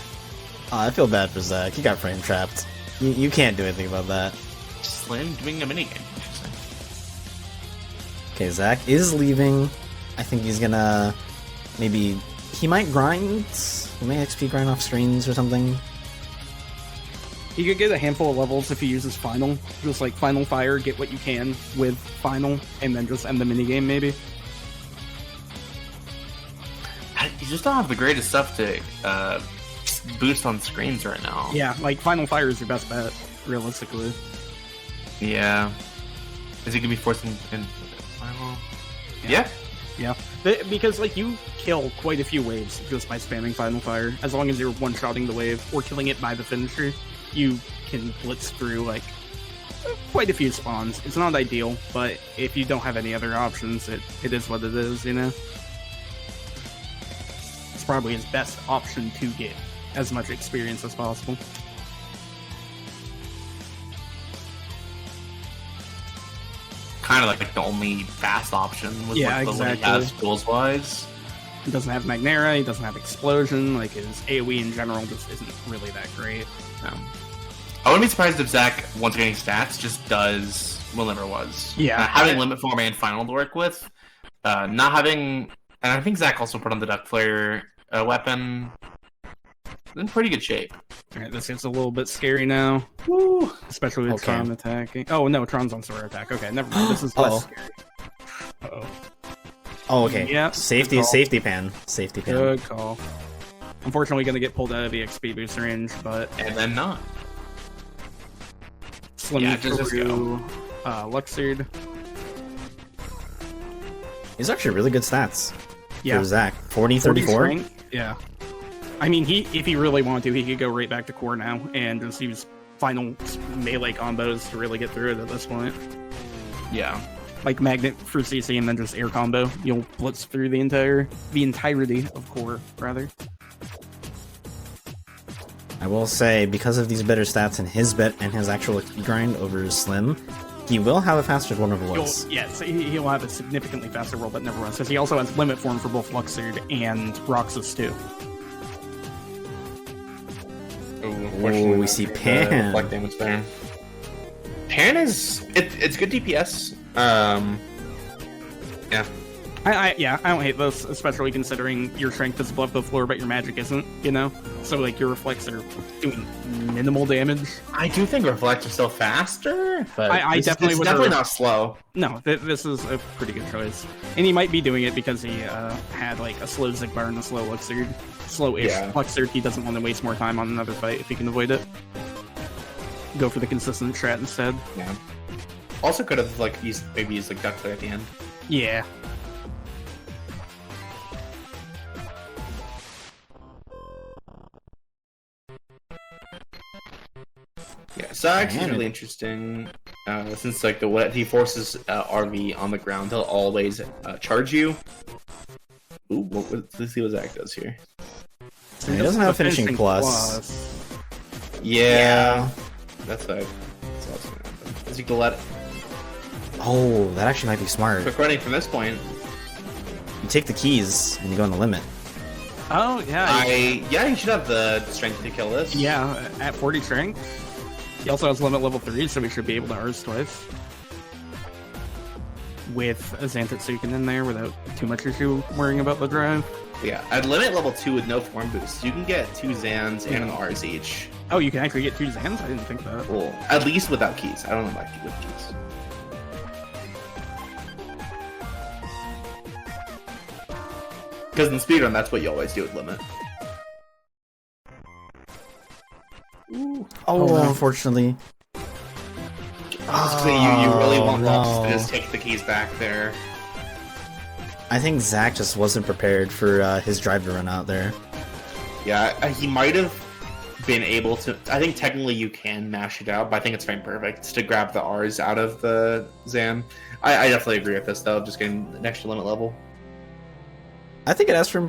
I feel bad for Zach. He got frame trapped. You can't do anything about that. Slim doing a minigame. Interesting. Okay, Zach is leaving. I think he's gonna maybe he might grind. He may XP grind off screens or something. He could get a handful of levels if he uses Final. Just like Final Fire, get what you can with Final, and then just end the minigame maybe. You just don't have the greatest stuff to boost on screens right now. Yeah, like Final Fire is your best bet, realistically. Yeah. Is he gonna be forced in final? Yeah. Yeah, because like you kill quite a few waves just by spamming Final Fire. As long as you're one-shotting the wave or killing it by the finisher, you can blitz through like quite a few spawns. It's not ideal, but if you don't have any other options, it is what it is, you know? It's probably his best option to get as much experience as possible. Kind of like the only fast option with Yeah, what exactly. he has skills-wise. He doesn't have Magnera, he doesn't have Explosion, like his AoE in general just isn't really that great. I wouldn't be surprised if Zach, once getting stats, just does what Limiter was. Yeah. Having Limit Form and Final to work with, not having... And I think Zach also put on the Duck Flare weapon in pretty good shape. Alright, this gets a little bit scary now. Woo! Especially with Okay. Tron attacking. Oh no, Tron's on Swear Attack. Okay, never mind. This is less Uh-oh. scary. Uh-oh. Oh, okay. Yeah, Safety, good call. safety pan, safety pan. Good call. Unfortunately, gonna get pulled out of the XP boost range, but And then not. Slim Yeah, just through Luxord. These are actually really good stats Yeah, for Zach. 40, 40 34. strength. Yeah. I mean, if he really wanted to, he could go right back to core now and just use final melee combos to really get through it at this point. Yeah. Like Magnet for CC and then just air combo. You'll blitz through the entirety of core, rather. I will say, because of these better stats and his bet and his actual XP grind over Slim, he will have a faster one over was. Yes, he'll have a significantly faster roll, but never was, because he also has limit form for both Luxord and Roxas too. Ooh, we see Pan. Reflect damage there. Pan is it's good DPS. Yeah. I don't hate this, especially considering your strength is above the floor, but your magic isn't, you know? So, like, your reflects are doing minimal damage. I do think reflects are still faster, but I it's definitely would definitely have- not slow. No, this is a pretty good choice. And he might be doing it because he had, like, a slow Zigbar and a slow Luxord. Slow-ish Yeah. Luxord, he doesn't want to waste more time on another fight if he can avoid it. Go for the consistent strat instead. Yeah. Also could have like maybe used like Duck Flare at the end. Yeah. Yeah, so actually Man. really interesting. Since like what he forces RV on the ground, he'll always charge you. Ooh, let's see what Zach does here. So He doesn't have finishing plus. Yeah, that's also gonna happen. As you can let it Oh, that actually might be smart. quick running from this point. You take the keys and you go on the limit. Oh, yeah. Yeah, he should have the strength to kill this. Yeah, at 40 strength. He also has limit level 3, so we should be able to R's twice. With a ZakTheRobot in there without too much issue worrying about the drive. Yeah, at limit level 2 with no form boost, you can get 2 Zans and an R's each. Oh, you can actually get 2 Zans? I didn't think that. Well, at least without keys. I don't know about with keys. Because in speedrun, that's what you always do with limit. Ooh. Oh, unfortunately. You really want no. Lost to just take the keys back there. I think Zach just wasn't prepared for his drive to run out there. Yeah, he might have been able to. I think technically you can mash it out, but I think it's frame perfect to grab the R's out of the Zan. I definitely agree with this though, just getting an extra limit level. I think it is frame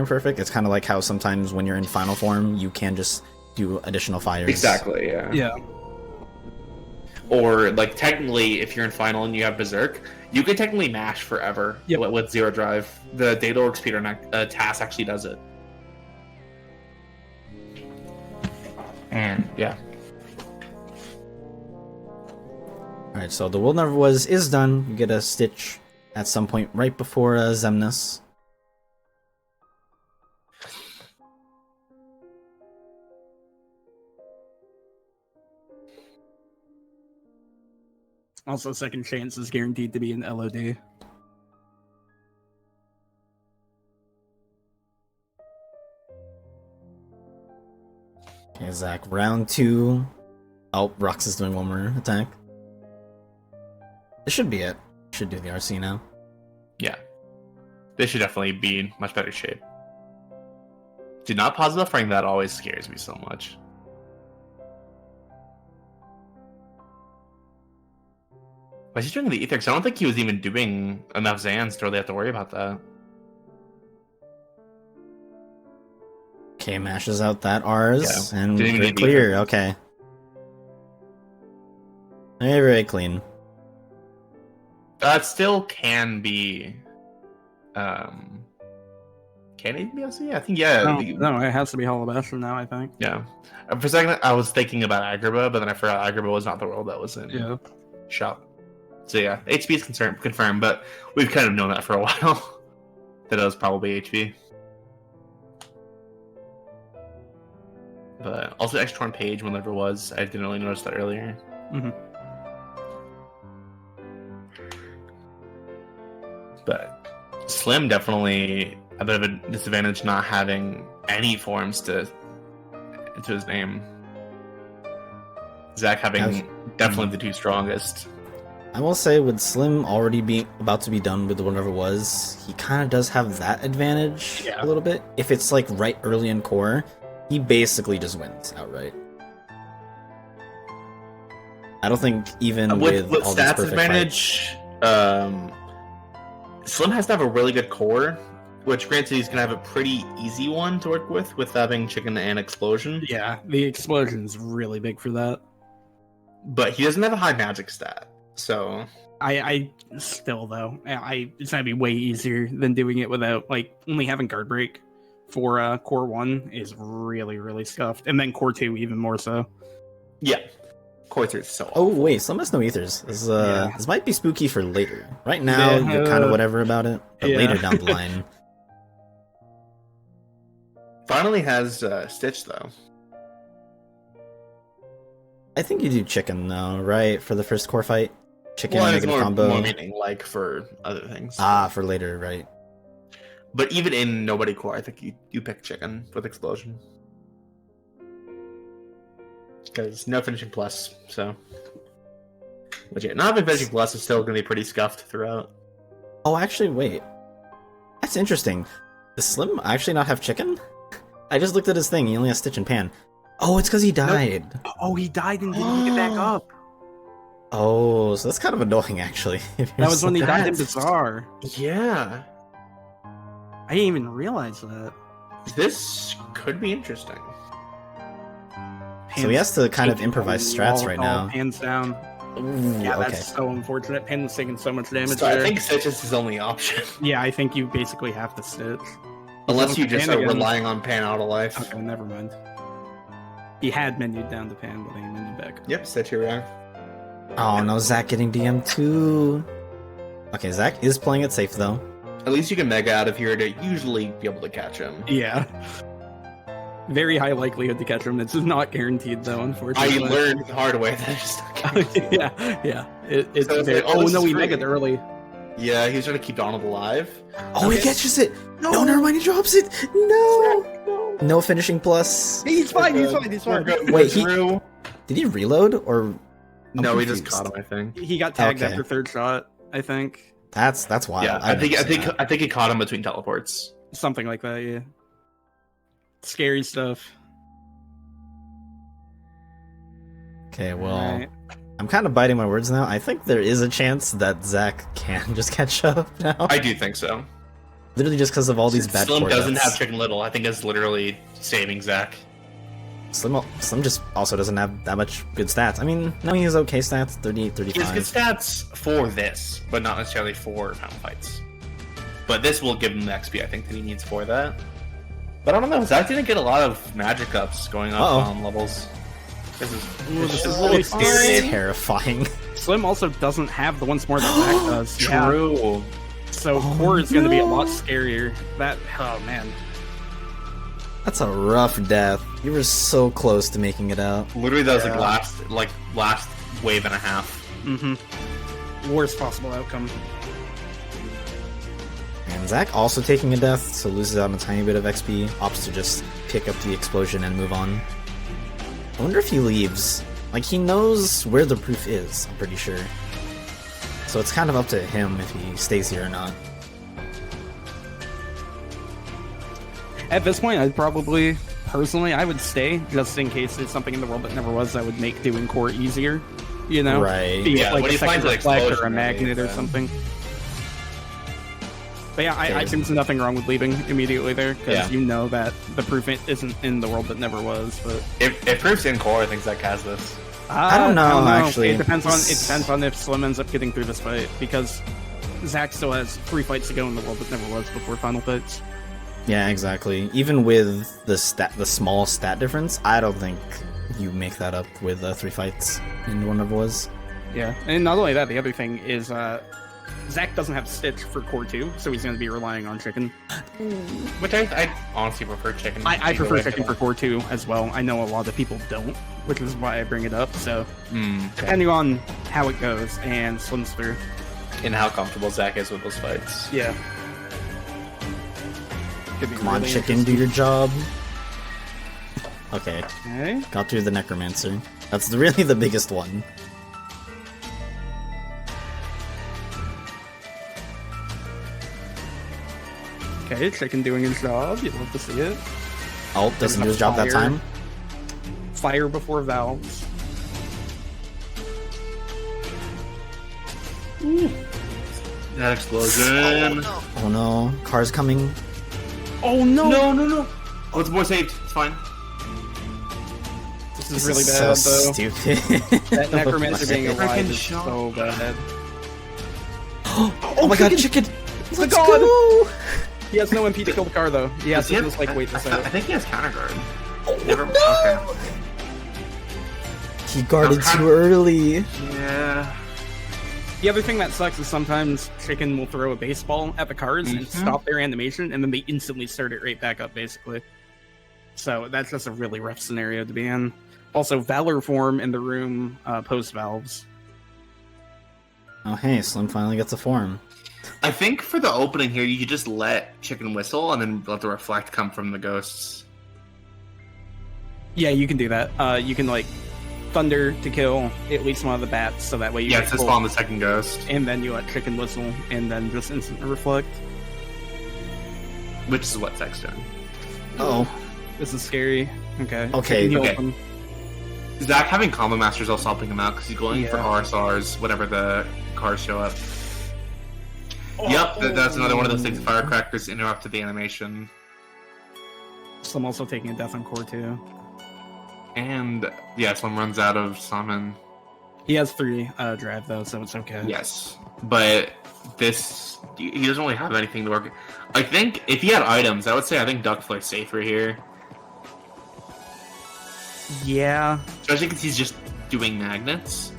perfect. It's kind of like how sometimes when you're in final form, you can just do additional fires. Exactly, yeah. Yeah. Or, like, technically, if you're in final and you have Berserk, you can technically mash forever with zero drive. The Data Speedrun task actually does it. And, yeah. Alright, so the World Never Was is done. You get a Stitch at some point right before Xemnas. Also, second chance is guaranteed to be an LOD. Okay, Zach, round 2. Oh, Rox is doing one more attack. This should be it. Should do the RC now. Yeah. They should definitely be in much better shape. Do not pause the frame, that always scares me so much. Why is he doing the ether? Because I don't think he was even doing enough Zans to really have to worry about that. Okay, mashes out that R's, Yeah. and Didn't even very get clear. ether. Okay. Very, very clean. That still can be... Can it be LC? I think, yeah. No, it has to be Hollow Bastion now, I think. Yeah. For a second, I was thinking about Agrabah, but then I forgot Agrabah was not the world that was in shop. So yeah, HP is confirmed, but we've kind of known that for a while. That it was probably HP. But also extra on page whenever it was. I didn't really notice that earlier. Mm-hmm. But Slim definitely a bit of a disadvantage not having any forms to his name. Zach having definitely the two strongest. I will say, with Slim already being about to be done with whatever was, he kind of does have that advantage a little bit. If it's like right early in core, he basically just wins outright. I don't think even with all this stats perfect advantage, Slim has to have a really good core, which granted he's gonna have a pretty easy one to work with having Chicken and Explosion. Yeah, the explosion's really big for that. But he doesn't have a high magic stat. So I still though it's gonna be way easier than doing it without, like, only having guard break for core 1 is really scuffed, and then core 2 even more so. Yeah, core 3 is so. Oh wait, Slim has no ethers. This might be spooky for later. Right now, you're kind of whatever about it, but later down the line. Finally has Stitch though. I think you do Chicken though, right? For the first core fight, Chicken negative more, combo. More meaning like for other things. For later, right? But even in Nobody Core, I think you pick Chicken with Explosion. Because no finishing plus, so. Legit. Not having finishing plus is still going to be pretty scuffed throughout. Oh, actually, wait. That's interesting. Does Slim actually not have Chicken? I just looked at his thing. He only has Stitch and Pan. Oh, it's because he died. No. Oh, he died and didn't get back up. Oh, so that's kind of annoying, actually. That was when he died in Bazaar. Yeah. I didn't even realize that. This could be interesting. So he has to kind of improvise strats right now. Hands down. Ooh, Yeah, okay. that's so unfortunate. Pin was taking so much damage So I there. think Stitch is his only option. Yeah, I think you basically have to Stitch. Unless He's you going just for are Pan again. relying on Pan out of life. Okay, never mind. He had menued down to Pan, but he menued back. Yep, Stitch, here we are. Oh no, Zach getting DM too. Okay, Zach is playing it safe though. At least you can Mega out of here to usually be able to catch him. Yeah. Very high likelihood to catch him. This is not guaranteed though, unfortunately. I learned the hard way that it's not guaranteed. yeah. It's So very... it's like, Oh this no, is he free. megaed early. Yeah, he's trying to keep Donald alive. Oh, he Okay. catches it! No, never mind, he drops it! No! No finishing plus. He's fine, he's fine, he's We're fine. good. Wait, he- Drew. Did he reload or? No, I'm he just confused. caught him, I think. He got tagged Okay. after third shot, I think. That's wild. Yeah, I think he caught him between teleports. Something like that, yeah. Scary stuff. Okay, well, Alright. I'm kind of biting my words now. I think there is a chance that Zach can just catch up now. I do think so. Literally just because of all these bad Slim core doesn't deaths. have Chicken Little. I think it's literally saving Zach. Slim just also doesn't have that much good stats. I mean, no, he has okay stats, 38, He has 35. good stats for this, but not necessarily for Final Fights. But this will give him the XP I think that he needs for that. But I don't know, Zach didn't get a lot of magic ups going up Uh-oh. on levels. This is really It's scary. terrifying. Slim also doesn't have the once more that Zach does. Yeah. True. So Oh, core is going to be a no. lot scarier. That, oh man. That's a rough death. You were so close to making it out. Literally, that was Yeah. last wave and a half. Mm-hmm. Worst possible outcome. And Zach also taking a death, so loses out on a tiny bit of XP, opts to just pick up the explosion and move on. I wonder if he leaves. Like, he knows where the proof is, I'm pretty sure. So it's kind of up to him if he stays here or not. At this point, I'd probably, personally, I would stay, just in case there's something in the world that never was that would make doing core easier. You know? Right. Be Yeah, it like when a he second finds an reflect or a explosion, magnet or then- something. But yeah, I Okay. think there's nothing wrong with leaving immediately there, because Yeah. you know that the proof isn't in the world that never was. But If Proof's in core, I think Zach has this. I don't know, actually. It depends on if Slim ends up getting through this fight, because Zach still has 3 fights to go in the world that never was before Final Fights. Yeah, exactly. Even with the small stat difference, I don't think you make that up with 3 fights in one of was. Yeah, and not only that, the other thing is Zach doesn't have Stitch for Core 2, so he's going to be relying on Chicken. Which I honestly prefer Chicken. I Either prefer way. Chicken for Core 2 as well. I know a lot of people don't, which is why I bring it up. So, Okay. depending on how it goes, and Slim's through. And how comfortable Zach is with those fights. Yeah. Could be Come on, really Chicken, do your job. Okay, Okay. got through the Necromancer. That's really the biggest one. Okay, Chicken doing his job. You'd love to see it. Oh, doesn't do his job that Fire. time. Fire before valves. That explosion. Oh no, car's coming. Oh no! No. Oh, it's more saved. It's fine. This This is really is bad, so though. stupid. That Necromancer being alive Freaking is shot. so bad. Oh my god, chicken! Let's god! go! He has no MP to kill the car, though. He has Does he to have- just, like, wait this I out. think he has counter guard. Oh, Never. no! Okay. He guarded I'm too early. Yeah. The other thing that sucks is sometimes Chicken will throw a baseball at the cars and stop their animation, and then they instantly start it right back up, basically. So that's just a really rough scenario to be in. Also, Valor form in the room post valves. Oh hey, Slim finally gets a form. I think for the opening here, you could just let Chicken whistle and then let the reflect come from the ghosts. Yeah, you can do that. You can, like, Thunder to kill at least one of the bats, so that way you Yeah, get to full- spawn the second ghost, and then you let Chicken whistle, and then just instant reflect. which is what Zach's doing. Oh, This is scary. Okay. Okay, Chicken heals okay. him. Zach having combo masters also helping him out because he's going for Yeah. RSRs whenever the cars show up. Yep, that's another one of those things. Firecrackers interrupted the animation. So I'm also taking a death on core too. And yeah, someone runs out of summon. He has 3 drive though, so it's okay. Yes, but this he doesn't really have anything to work. I think if he had items, I think Duck Flare's safer here. Yeah. Especially because he's just doing magnets.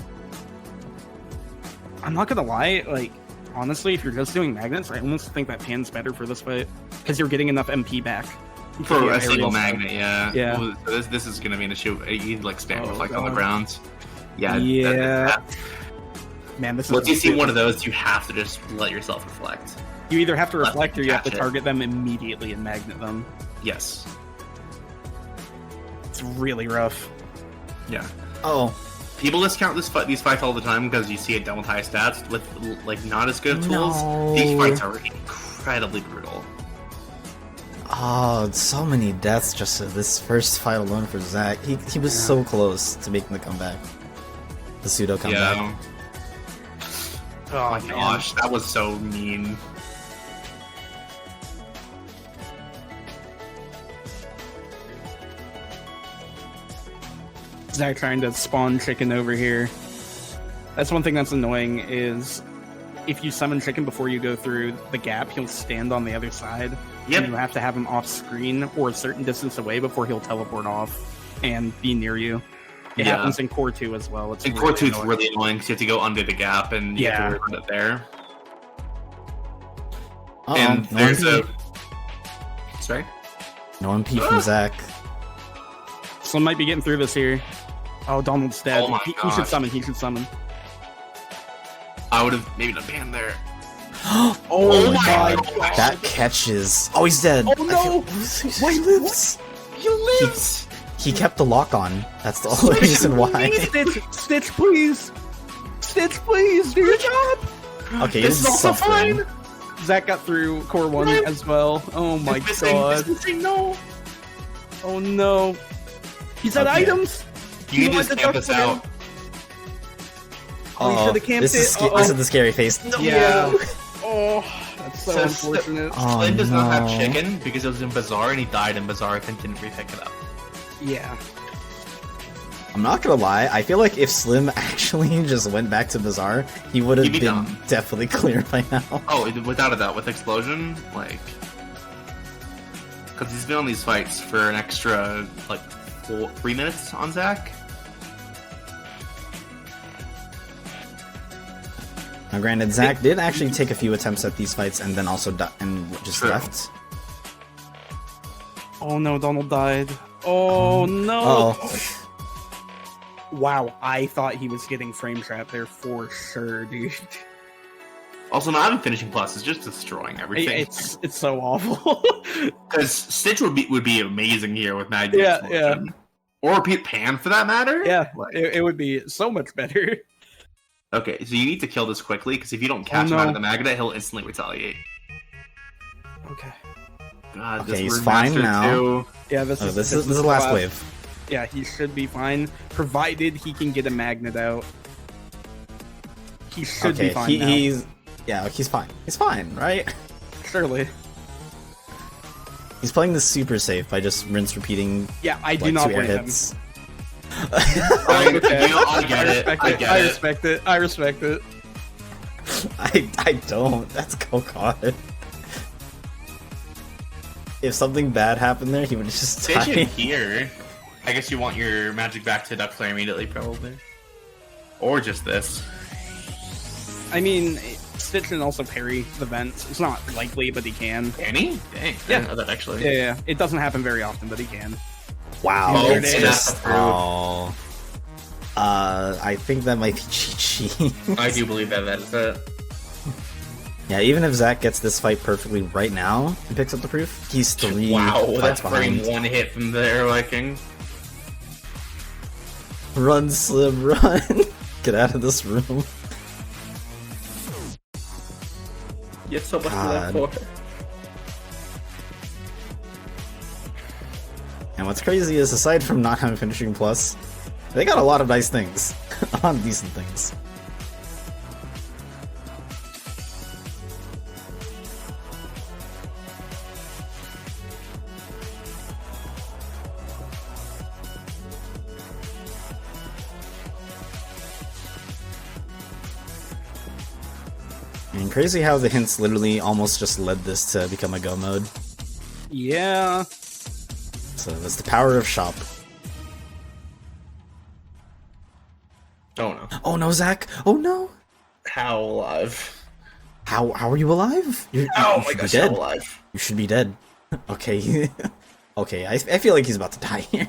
I'm not gonna lie, like, honestly, if you're just doing magnets, I almost think that Pan's better for this fight. Because you're getting enough MP back. For a single magnet, yeah. Yeah. Well, so this is gonna be an issue. He'd like spam reflect on the ground. Yeah. Yeah. Man, this is... Once you see one of those, you have to just let yourself reflect. You either have to reflect or you have to Catch it. target them immediately and magnet them. Yes. It's really rough. Yeah. Oh, People discount these fights all the time because you see it done with high stats with like not as good of tools. No. These fights are incredibly brutal. oh, so many deaths just in this first fight alone for Zach. He was so close to making the comeback. The pseudo comeback. Yeah. Oh my gosh, that was so mean. Zach trying to spawn chicken over here. That's one thing that's annoying is if you summon chicken before you go through the gap, he'll stand on the other side. Yep. And you have to have him off screen or a certain distance away before he'll teleport off and be near you. It Yeah. happens in Core 2 as well. It's And really Core 2 is annoying. really annoying because you have to go under the gap and you have to worry about it there. Uh-oh, And no there's MP. Sorry? No MP from Zach. Someone might be getting through this here. Oh, Donald's dead. Oh my He should gosh. summon. He should summon. I would have maybe not banned there. Oh my god, that catches. Oh, he's dead. Oh no! Why he lives? You live! He kept the lock on. That's the only reason why. Stitch, please! Stitch, please! Do your job! Okay, This is also suffering. fine. Zach got through Core 1 as well. Oh my god. No. Oh no. He's at Okay. items! You You can want just the camp duck this out. Oh, he Uh-oh. should've camped This is it. this is the scary face. No. Yeah. Oh, that's so So- unfortunate. Oh, Slim does not have no. chicken because it was in Bazaar and he died in Bazaar and didn't re-pick it up. Yeah. I'm not gonna lie. I feel like if Slim actually just went back to Bazaar, he would have He'd be been done. definitely clear by now. Oh, without a doubt, with Explosion, like... Because he's been on these fights for an extra, like, 3 minutes on Zach. Now, granted, Zach did actually take a few attempts at these fights and then also just True. left. Oh no, Donald died. Oh no. Oh, Wow, I thought he was getting frame trap there for sure, dude. Also, not even finishing plus, it's just destroying everything. It's so awful. Because Stitch would be amazing here with Magnet Yeah, Explosion. Or Pete Pan, for that matter. Yeah, Like- it would be so much better. Okay, so you need to kill this quickly, because if you don't catch him no. out of the Magnet, he'll instantly retaliate. Okay. God, Okay, this he's Word fine Master now. too. Yeah, this oh is this is the last wave. Yeah, he should be fine, provided he can get a magnet out. He should Okay, be fine now. he's fine. He's fine, right? Surely. He's playing this super safe by just rinse repeating Yeah, I do like not 2 air blame him. hits. I get it. I get I it. respect it. I respect it. I don't. That's KotC2. If something bad happened there, he would just Stitch die. in here. I guess you want your magic back to Duck Flare immediately, probably. Or just this. I mean, Stitch can also parry the vents. It's not likely, but he can. Can he? Dang. I Yeah. didn't know that actually. Yeah. It doesn't happen very often, but he can. Wow, Oh, it's it's just approved. oh. I think that might be cheat sheet. I do believe that is it. Yeah, even if Zach gets this fight perfectly right now and picks up the proof, he's 3 Wow, fights that's behind. frame one hit from the Air Viking. Run, Slim, run! Get out of this room. You have so much God. to live for. And what's crazy is, aside from not having finishing plus, they got a lot of nice things. A lot of decent things. And crazy how the hints literally almost just led this to become a go mode. Yeah. So that's the power of shop. Oh no. Oh no, Zach! Oh no! How alive? How are you alive? Oh you my should be gosh, dead. how alive? You should be dead. Okay. Okay, I feel like he's about to die here.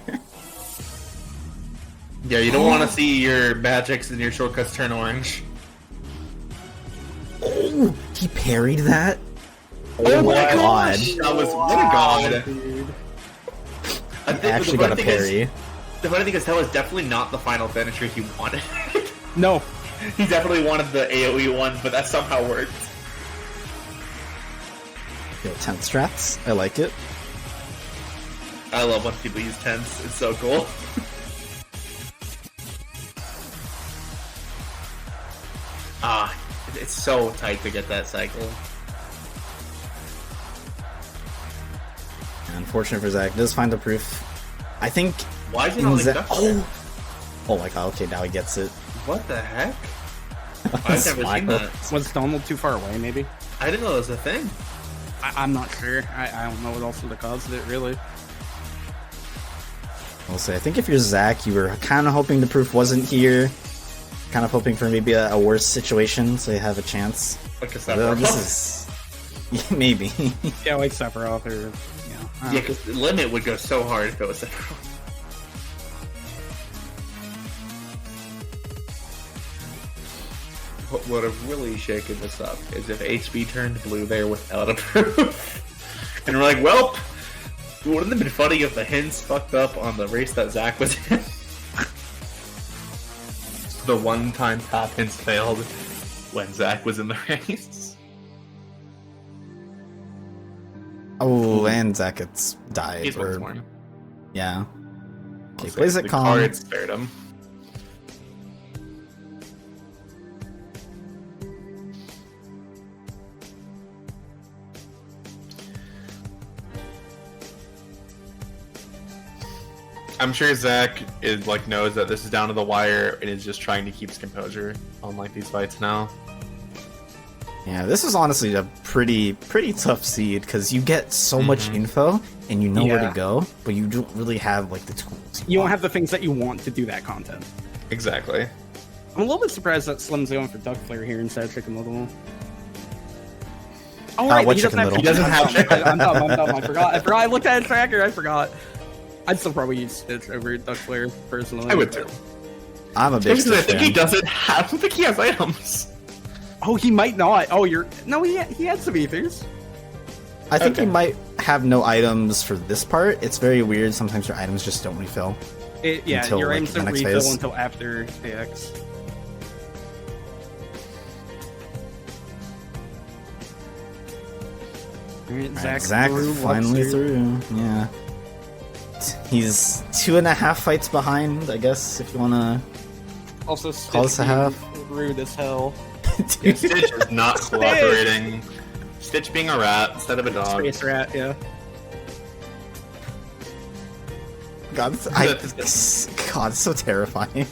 Yeah, you don't want to see your magics and your shortcuts turn orange. Oh, he parried that? Oh my god. That was what a god. Dude. I He actually got a parry. The funny thing is, that was definitely not the final finisher he wanted. No. He definitely wanted the AoE one, but that somehow worked. Yo, 10 strats. I like it. I love when people use tents. It's so cool. It's so tight to get that cycle. Unfortunate for Zach. Does find the proof. I think. Why is he not like Zach. duck? Oh my god. Okay, now he gets it. What the heck? I've never seen that. Was Donald too far away, maybe? I didn't know that was a thing. I'm not sure. I don't know what else would have caused it, really. I'll say. I think if you're Zach, you were kind of hoping the proof wasn't here. Kind of hoping for maybe a worse situation, so you have a chance. Like a Well, Sephiroth. this is maybe. Yeah, like Sephiroth or, you know. Yeah, because the limit would go so hard if it was Sephiroth. What would have really shaken this up is if HB turned blue there without a proof. And we're like, well, wouldn't it have been funny if the hints fucked up on the race that Zach was in? The one time top hints failed when Zach was in the race. Oh, and Zach gets died. He's Or, once more. yeah. Okay, Also, plays it the calm. card spared him. I'm sure Zach is knows that this is down to the wire and is just trying to keep his composure on these fights now. Yeah, this is honestly a pretty tough seed because you get so much info and you know where Yeah. to go, but you don't really have the tools. You don't have the things that you want to do that content. Exactly. I'm a little bit surprised that Slim's going for Duck Flare here instead of Chicken Little. Oh, what he Chicken Little? He doesn't have Chicken. I'm dumb. I forgot. I looked at his tracker. I forgot. I'd still probably use Stitch over Duck Flare personally. I would too. I'm a big Because I Stitch think he fan. doesn't have. I don't think he has items. Oh, he might not. Oh, he had some ethers. I think Okay. you might have no items for this part. It's very weird. Sometimes your items just don't refill. Yeah, Until, your like, aims the don't next refill phase. until after AX. Alright, Zach finally through. Yeah. He's 2.5 fights behind, I guess, if you wanna. Also, Call this a half. Rude as hell. Yeah, Stitch is not cooperating. Stitch being a rat instead of a dog. Space rat, yeah. God, God, it's so terrifying.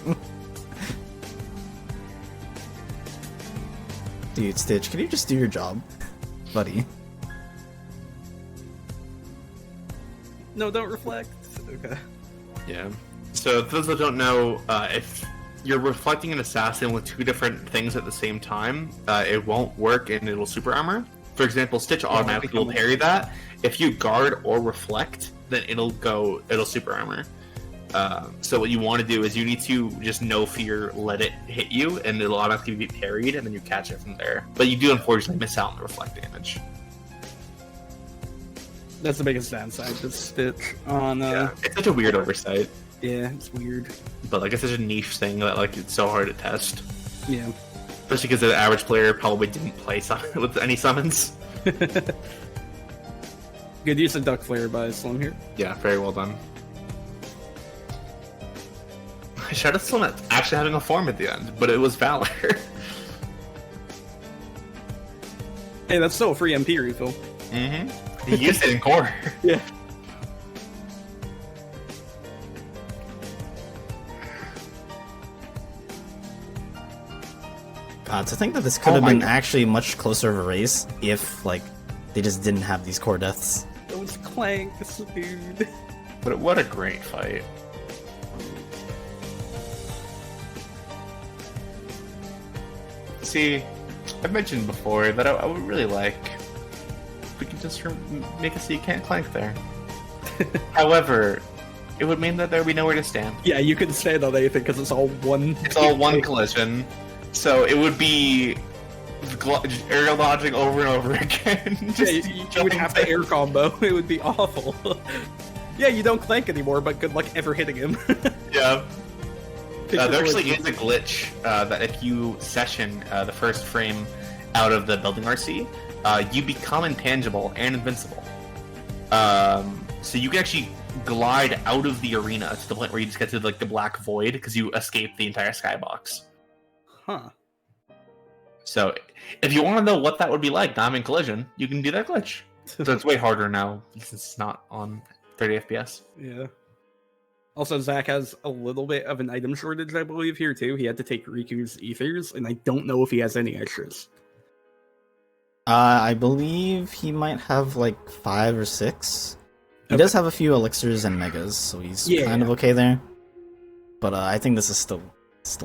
Dude, Stitch, can you just do your job, buddy? No, don't reflect. Okay. Yeah. So those that don't know, if you're reflecting an assassin with two different things at the same time, it won't work and it'll super armor. For example, Stitch automatically will parry that. If you guard or reflect, then it'll super armor. So what you want to do is you need to just no fear let it hit you, and it'll automatically be parried, and then you catch it from there. But you do unfortunately miss out on the reflect damage. That's the biggest downside to Stitch on. Yeah, it's such a weird oversight, Yeah, it's weird. but it's such a niche thing that it's so hard to test. Yeah. Especially because the average player probably didn't play with any summons. Good use of Duck Flare by Slim here. Yeah, very well done. Shadow Slim actually having a form at the end, but it was Valor. Hey, that's still a free MP refill. Mm-hmm. He used it in core. Yeah. God, to think that this could Oh have my been God. actually much closer of a race if, like, they just didn't have these core deaths. Those clanks, dude. But what a great fight. See, I've mentioned before that I would really like if we could just make it so you can't clank there. However, it would mean that there would be nowhere to stand. Yeah, you can stand on anything because it's all one. It's all one collision, so it would be air lodging over and over again. Yeah, Just you would have to air combo. It would be awful. Yeah, you don't clank anymore, but good luck ever hitting him. Yeah. Pick your There actually poison. is a glitch that if you session the first frame out of the building RC, you become intangible and invincible. So you can actually glide out of the arena to the point where you just get to like the black void because you escape the entire skybox. Huh. So if you want to know what that would be like, Diamond Collision, you can do that glitch. So it's way harder now since it's not on 30 FPS. Yeah. Also, Zach has a little bit of an item shortage, I believe, here too. He had to take Riku's ethers, and I don't know if he has any extras. I believe he might have like 5 or 6. He does have a few elixirs and megas, so he's kind of okay there. But I think this is still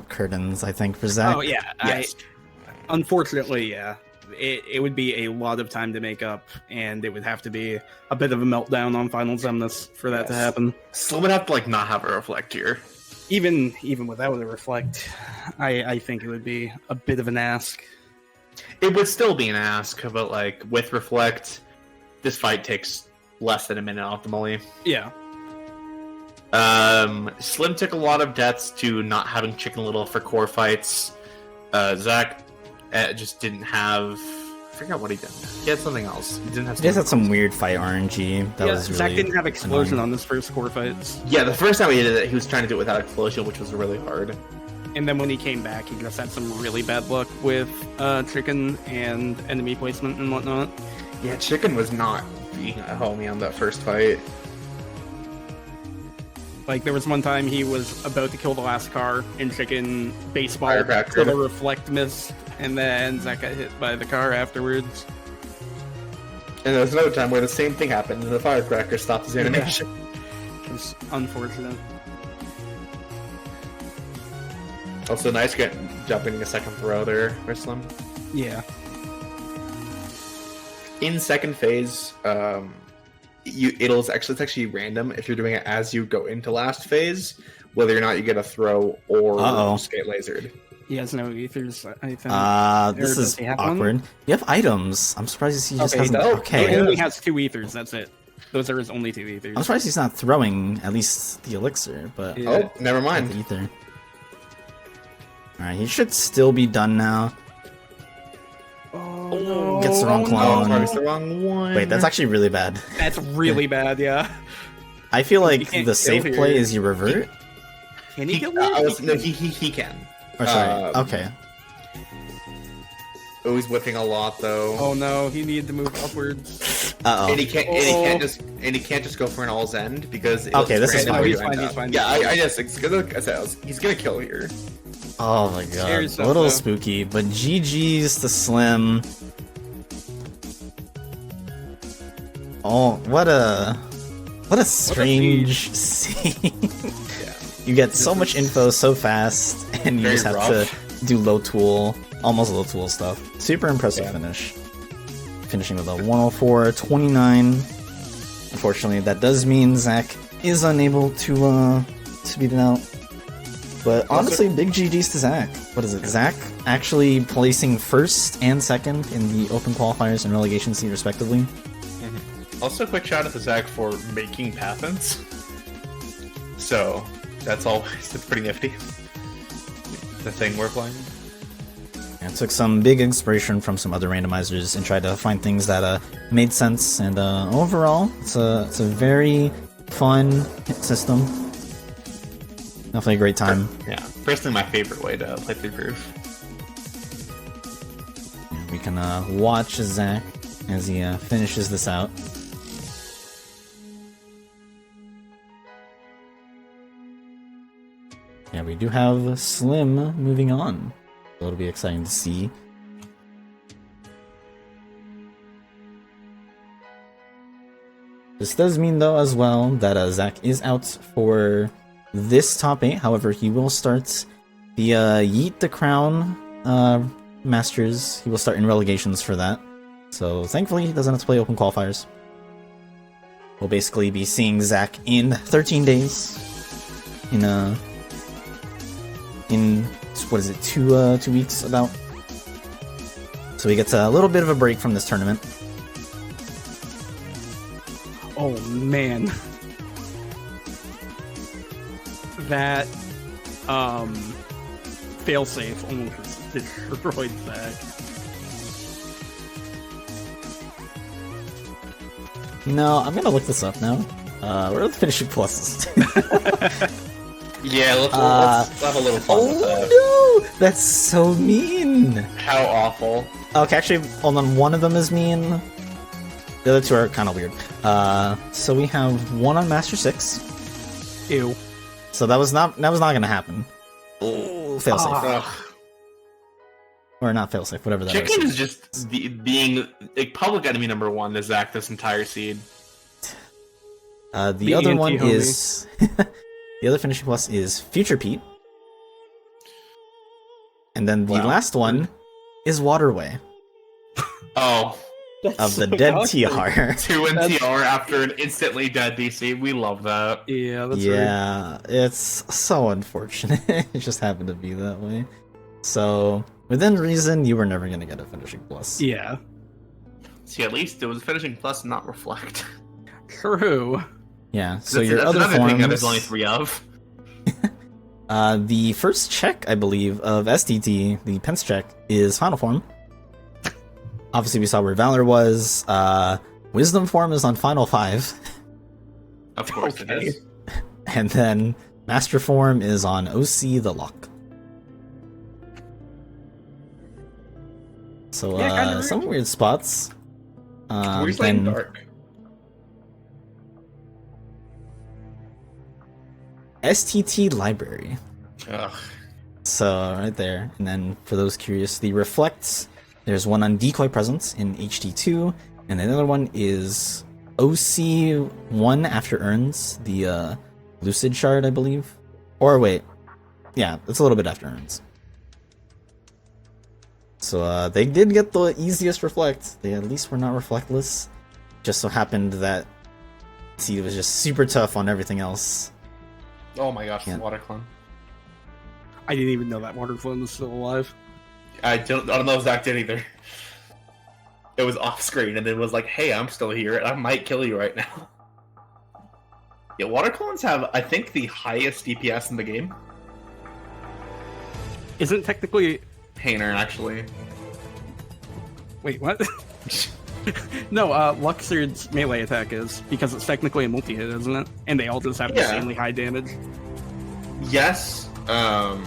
curtains, I think, for Zach. Oh, yeah. Yes. Unfortunately, yeah. It would be a lot of time to make up, and it would have to be a bit of a meltdown on Final Zemnis for that to happen. Slim would have to like not have a reflect here. Even without a reflect, I think it would be a bit of an ask. It would still be an ask, but like with reflect, this fight takes less than a minute optimally. Yeah. Slim took a lot of deaths to not having Chicken Little for core fights. Zach just didn't have. I forgot what he did. He had something else. He didn't have. He just had some weird fight RNG that was really Zach didn't have explosion annoying. on this first core fights. Yeah, the first time he did it, he was trying to do it without explosion, which was really hard. And then when he came back, he just had some really bad luck with chicken and enemy placement and whatnot. Yeah, Chicken was not being a homie on that first fight. Like, there was one time he was about to kill the last car, and chicken baseball Firecracker. so the reflect missed, and then Zach got hit by the car afterwards. And there was another time where the same thing happened, and the firecracker stopped his animation. It was unfortunate. Also, nice jumping a second throw there for Slim. Yeah. In second phase, it's actually random if you're doing it as you go into last phase, whether or not you get a throw or just get lasered. He has no ethers, I think. This does is he have one? awkward. You have items. I'm surprised he just hasn't. does. Okay. He only has 2 ethers, that's it. Those are his only 2 ethers. I'm surprised he's not throwing at least the elixir, but Yeah. Oh, never the mind. ether. Alright, he should still be done now. Oh, no. Gets the wrong Oh, clone. sorry, it's the wrong one. Wait, that's actually really bad. That's really bad, yeah. I feel like can't the kill safe here. play is you revert. Can he He, kill no, he can. Or sorry. Okay. Oh, he's whipping a lot though. Oh no, he needed to move upwards. Uh And oh. he can't. And he can't just go for an all's end because. Okay, this is random fine. where He's you fine, end he's up. fine, Yeah, he's I just he's gonna kill here. Oh my Scary god. A stuff, little though. spooky, but GG's to Slim. Oh, what a strange scene. Yeah. You get so much info so fast, and you Very just have rough. to do low tool, almost low tool stuff. Super impressive finish. Finishing with a 104.29. Unfortunately, that does mean Zach is unable to beat it out. But honestly, big GG's to Zach. What is it? Zach actually placing first and second in the open qualifiers and relegation seed, respectively. Also, quick shout out to Zach for making pathents. So that's pretty nifty. The thing we're playing. I took some big inspiration from some other randomizers and tried to find things that made sense. And overall, it's a very fun system. Definitely a great time. Yeah, personally, my favorite way to play through Groove. We can watch Zach as he finishes this out. Yeah, we do have Slim moving on. it'll be exciting to see. This does mean, though, as well, that Zach is out for this top 8. However, he will start the Yeet the Crown Masters. He will start in relegations for that. So, thankfully, he doesn't have to play open qualifiers. We'll basically be seeing Zach in 13 days. In what is it, two weeks about? So he gets a little bit of a break from this tournament. Oh man, that failsafe almost destroyed Zach. No, I'm gonna look this up now. Where are the finishing pluses? Yeah, let's have a little fun with that. Oh no! That's so mean! How awful. Okay, actually, hold on, one of them is mean. The other two are kind of weird. So we have one on Master 6. Ew. So that was not gonna happen. Oh, failsafe. Or not failsafe, whatever that Chicken is. is just being like, public enemy number 1 to Zach this entire seed. The other one is... the other finishing plus is Future Pete. And then the last one is Waterway. Oh. Of the dead TR. 2 in TR after an instantly dead DC. We love that. Yeah, that's yeah, it's so unfortunate. It just happened to be that way. So, within reason, you were never going to get a finishing plus. Yeah. See, at least it was finishing plus, not reflect. True. Yeah, so that's, your that's other another forms... thing that there's only 3 of. The first check, I believe, of STT, the Pence check, is Final Form. Obviously, we saw where Valor was. Wisdom Form is on Final 5. Of course it is. And then Master Form is on OC the Lock. So, Yeah, some weird spots. Where's Lane Dark? STT Library. Ugh. So, right there. And then, for those curious, the Reflects. There's one on Decoy Presence in HD2, and the other one is OC1 after Urns, the Lucid Shard, I believe. Or wait, yeah, it's a little bit after Urns. So they did get the easiest Reflect. They at least were not Reflectless. Just so happened that it was just super tough on everything else. Oh my gosh, Yeah. Water Clone. I didn't even know that water clone was still alive. I don't know if Zach did either. It was off screen and it was like, hey, I'm still here and I might kill you right now. Yeah, Water Clones have, I think, the highest DPS in the game. Isn't technically... Painter, actually. Wait, what? No, Luxord's melee attack is, because it's technically a multi-hit, isn't it? And they all just have insanely high damage. Yes, but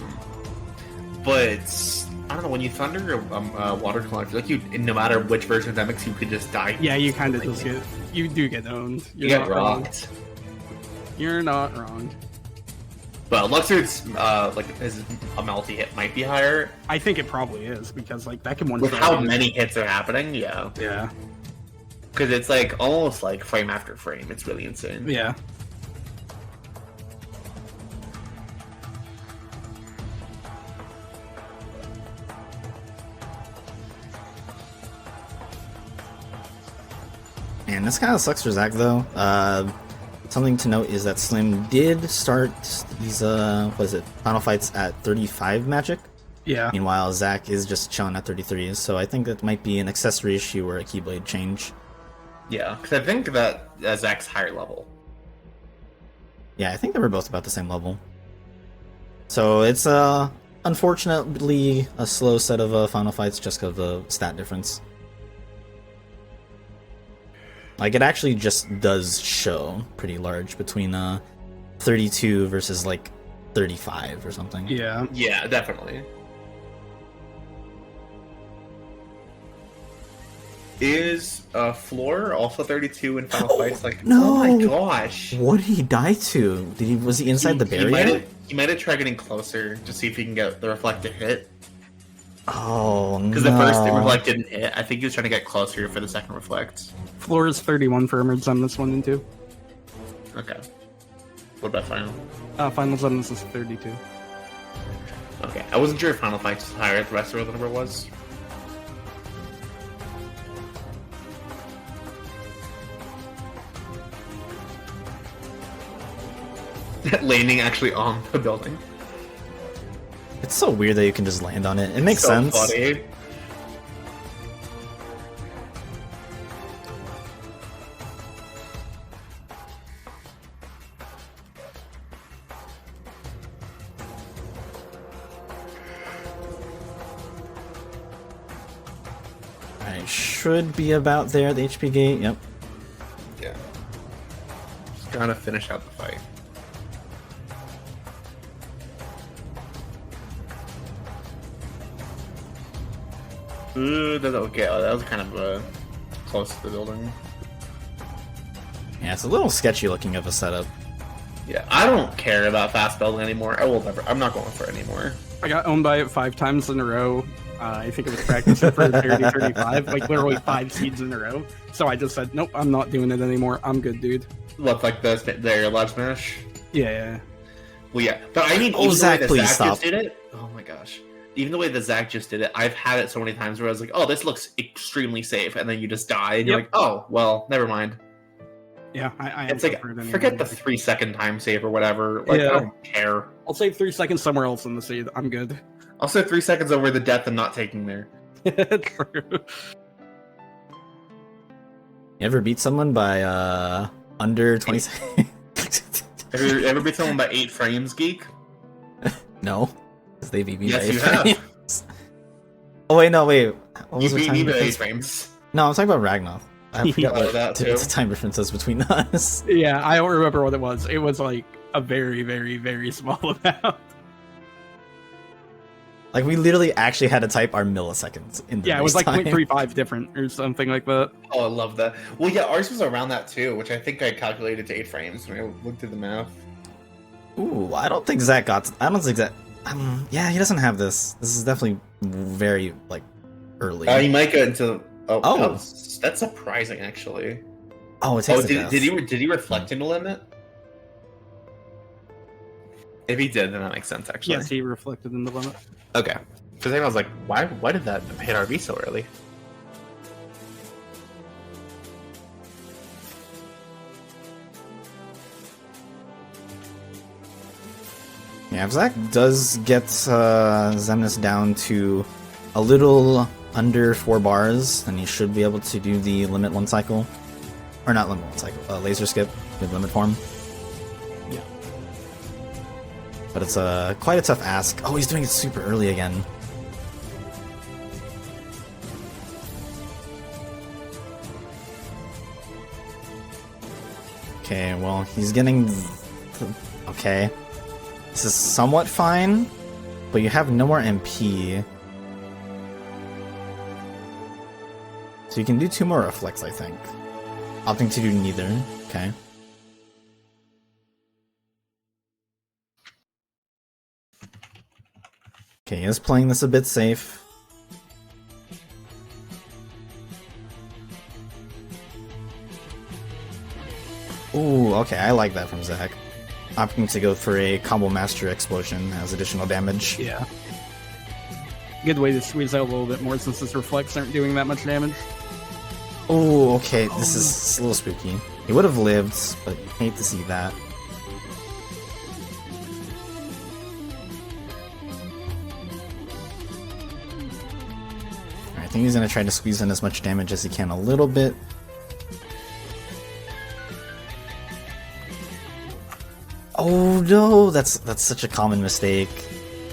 I don't know, when you thunder a Water Clone, I feel like you, no matter which version of Demix, you could just die. Yeah, you kind of just get... You do get owned. You get rocked. You're not wrong. Well, Luxord's, his a multi-hit might be higher. I think it probably is, because, like, that can one With how many hits are happening, yeah. Yeah. Because it's, like, almost, like, frame after frame. It's really insane. Yeah. Man, this kind of sucks for Zach, though. Something to note is that Slim did start these, final fights at 35 magic. Yeah. Meanwhile, Zach is just chilling at 33, so I think that might be an accessory issue or a Keyblade change. Yeah, because I think that Zach's higher level. Yeah, I think they were both about the same level. So it's, unfortunately, a slow set of final fights just because of the stat difference. Like, it actually just does show pretty large between 32 versus, like, 35 or something. Yeah. Yeah, definitely. Is Floor also 32 in Final Fights? Like, no! Oh my gosh! What did he die to? Was he inside the barrier? He might have tried getting closer to see if he can get the reflected hit. Oh no. Because the first reflect didn't hit. I think he was trying to get closer for the second reflect. Floor is 31 for Emerge on this 1 and 2. Okay. What about final? Finals on this is 32. Okay, I wasn't sure if final fight's higher as the rest of the number was. Landing actually on the building. It's so weird that you can just land on it. It makes So sense. funny. Alright, should be about there at the HP gate. Yep. Yeah. Just gotta finish out the fight. Ooh, that's okay. Oh, that was kind of close to the building. Yeah, it's a little sketchy looking of a setup. Yeah, I don't care about fast building anymore. I will never. I'm not going for it anymore. I got owned by it 5 times in a row. I think it was practicing for 30-35, like literally 5 seeds in a row. So I just said, nope, I'm not doing it anymore. I'm good, dude. Look like their lab smash. Yeah. Well, yeah, but I mean, Oh, even Zach, the way that please Zach stop. just did it. Oh my gosh. Even the way that Zach just did it, I've had it so many times where I was like, "Oh, this looks extremely safe," and then you just die, and you're Yep. like, "Oh, well, never mind." Yeah, I It's like, forget the 3-second time save or whatever. Like, Yeah. I don't care. I'll save 3 seconds somewhere else in the seed. I'm good. I'll save 3 seconds over the death and not taking there. True. You ever beat someone by under 20 seconds? Have you ever beat someone by 8 frames, geek? No. Because they beat me Yes, by you 8 have. frames. Oh wait, no, wait. What You was the beat time me by 8 difference? frames. No, I'm talking about Ragnar. I forgot Oh, what that the too. time difference is between us. Yeah, I don't remember what it was. It was like a very, very, very small amount. Like we literally actually had to type our milliseconds in the Yeah, it was like time. 0.35 different or something like that. Oh, I love that. Well, yeah, ours was around that too, which I think I calculated to 8 frames when I looked at the math. Ooh, I don't think Zach got. I don't think Zach. Yeah, he doesn't have this. This is definitely very like early. He might go into. Oh, Oh. that's surprising, actually. Oh, it takes Oh, a death. did he reflect into limit? If he did, then that makes sense, actually. Yes, he reflected in the limit. Okay. Because I was like, why did that hit RB so early? Yeah, if Zach does get Xemnas down to a little under 4 bars, then he should be able to do the limit 1 cycle. Or not limit 1 cycle, laser skip with limit form. Yeah. But it's quite a tough ask. Oh, he's doing it super early again. Okay, well, he's getting... Okay. This is somewhat fine, but you have no more MP. So you can do 2 more reflects, I think. Opting to do neither. Okay. Okay, he is playing this a bit safe. Ooh, okay, I like that from Zach. Opting to go for a Combo Master Explosion as additional damage. Yeah. Good way to squeeze out a little bit more since his reflects aren't doing that much damage. Oh, okay, this is a little spooky. He would have lived, but you hate to see that. Alright, I think he's gonna try to squeeze in as much damage as he can a little bit. Oh no, that's such a common mistake.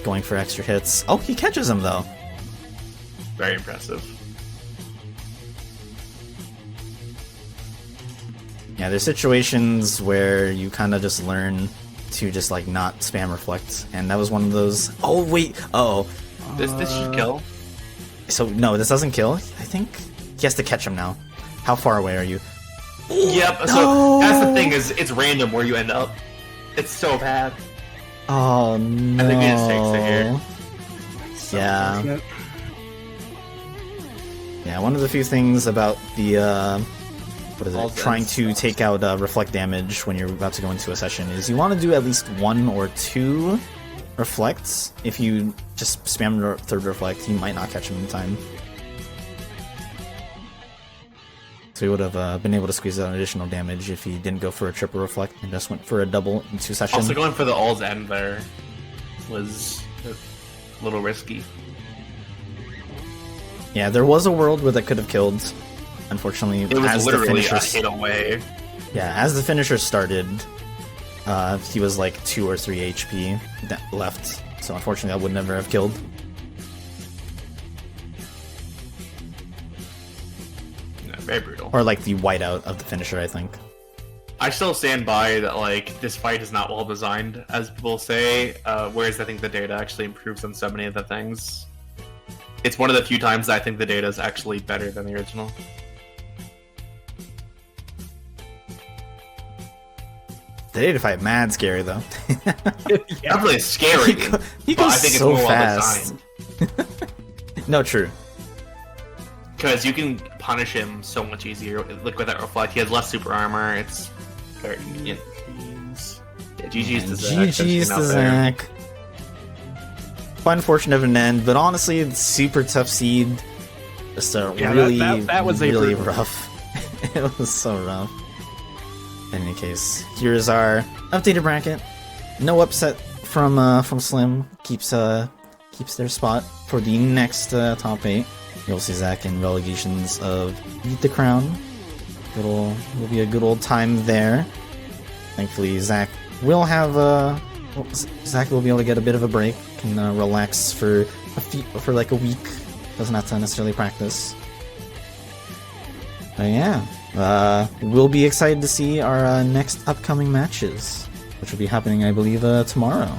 Going for extra hits. Oh, he catches him though. Very impressive. Yeah, there's situations where you kind of just learn to just like not spam reflect, and that was one of those. Oh wait, uh-oh. This should kill. So no, this doesn't kill. I think he has to catch him now. How far away are you? Yep. So No! that's the thing is it's random where you end up. It's so bad. Oh no. I think he just takes it here. So Yeah. unfortunate. Yeah, one of the few things about the what is All it? Trying to stuff. take out reflect damage when you're about to go into a session is you want to do at least 1 or 2 reflects. If you just spam your third reflect, you might not catch him in time. So he would have been able to squeeze out additional damage if he didn't go for a triple reflect and just went for a double into session. Also, going for the all's end there was a little risky. Yeah, there was a world where that could have killed. Unfortunately, It was as the literally finisher, a hit away. yeah, as the finisher started, he was like 2 or 3 HP left. So unfortunately, I would never have killed. Yeah, very brutal. Or like the whiteout of the finisher, I think. I still stand by that, like, this fight is not well designed, as people say, whereas I think the data actually improves on so many of the things. It's one of the few times that I think the data is actually better than the original. The data fight, mad scary though. Definitely scary, He but I goes think it's so more well fast. designed. No, true. Because you can punish him so much easier. Like with that reflect, he has less super armor. It's very convenient. Yeah, GG's to Zach. GG's to Zach. Quite unfortunate of an end, but honestly, it's super tough seed. Just Yeah, really, that was really brutal. rough. It was so rough. In any case, here's our updated bracket. No upset from Slim. Keeps their spot for the next top 8. You'll see Zach in relegations of Beat the Crown. Will be a good old time there. Thankfully, Zach will have Zach will be able to get a bit of a break, can relax for like a week. Doesn't have to necessarily practice. But yeah, we'll be excited to see our next upcoming matches, which will be happening, I believe, tomorrow.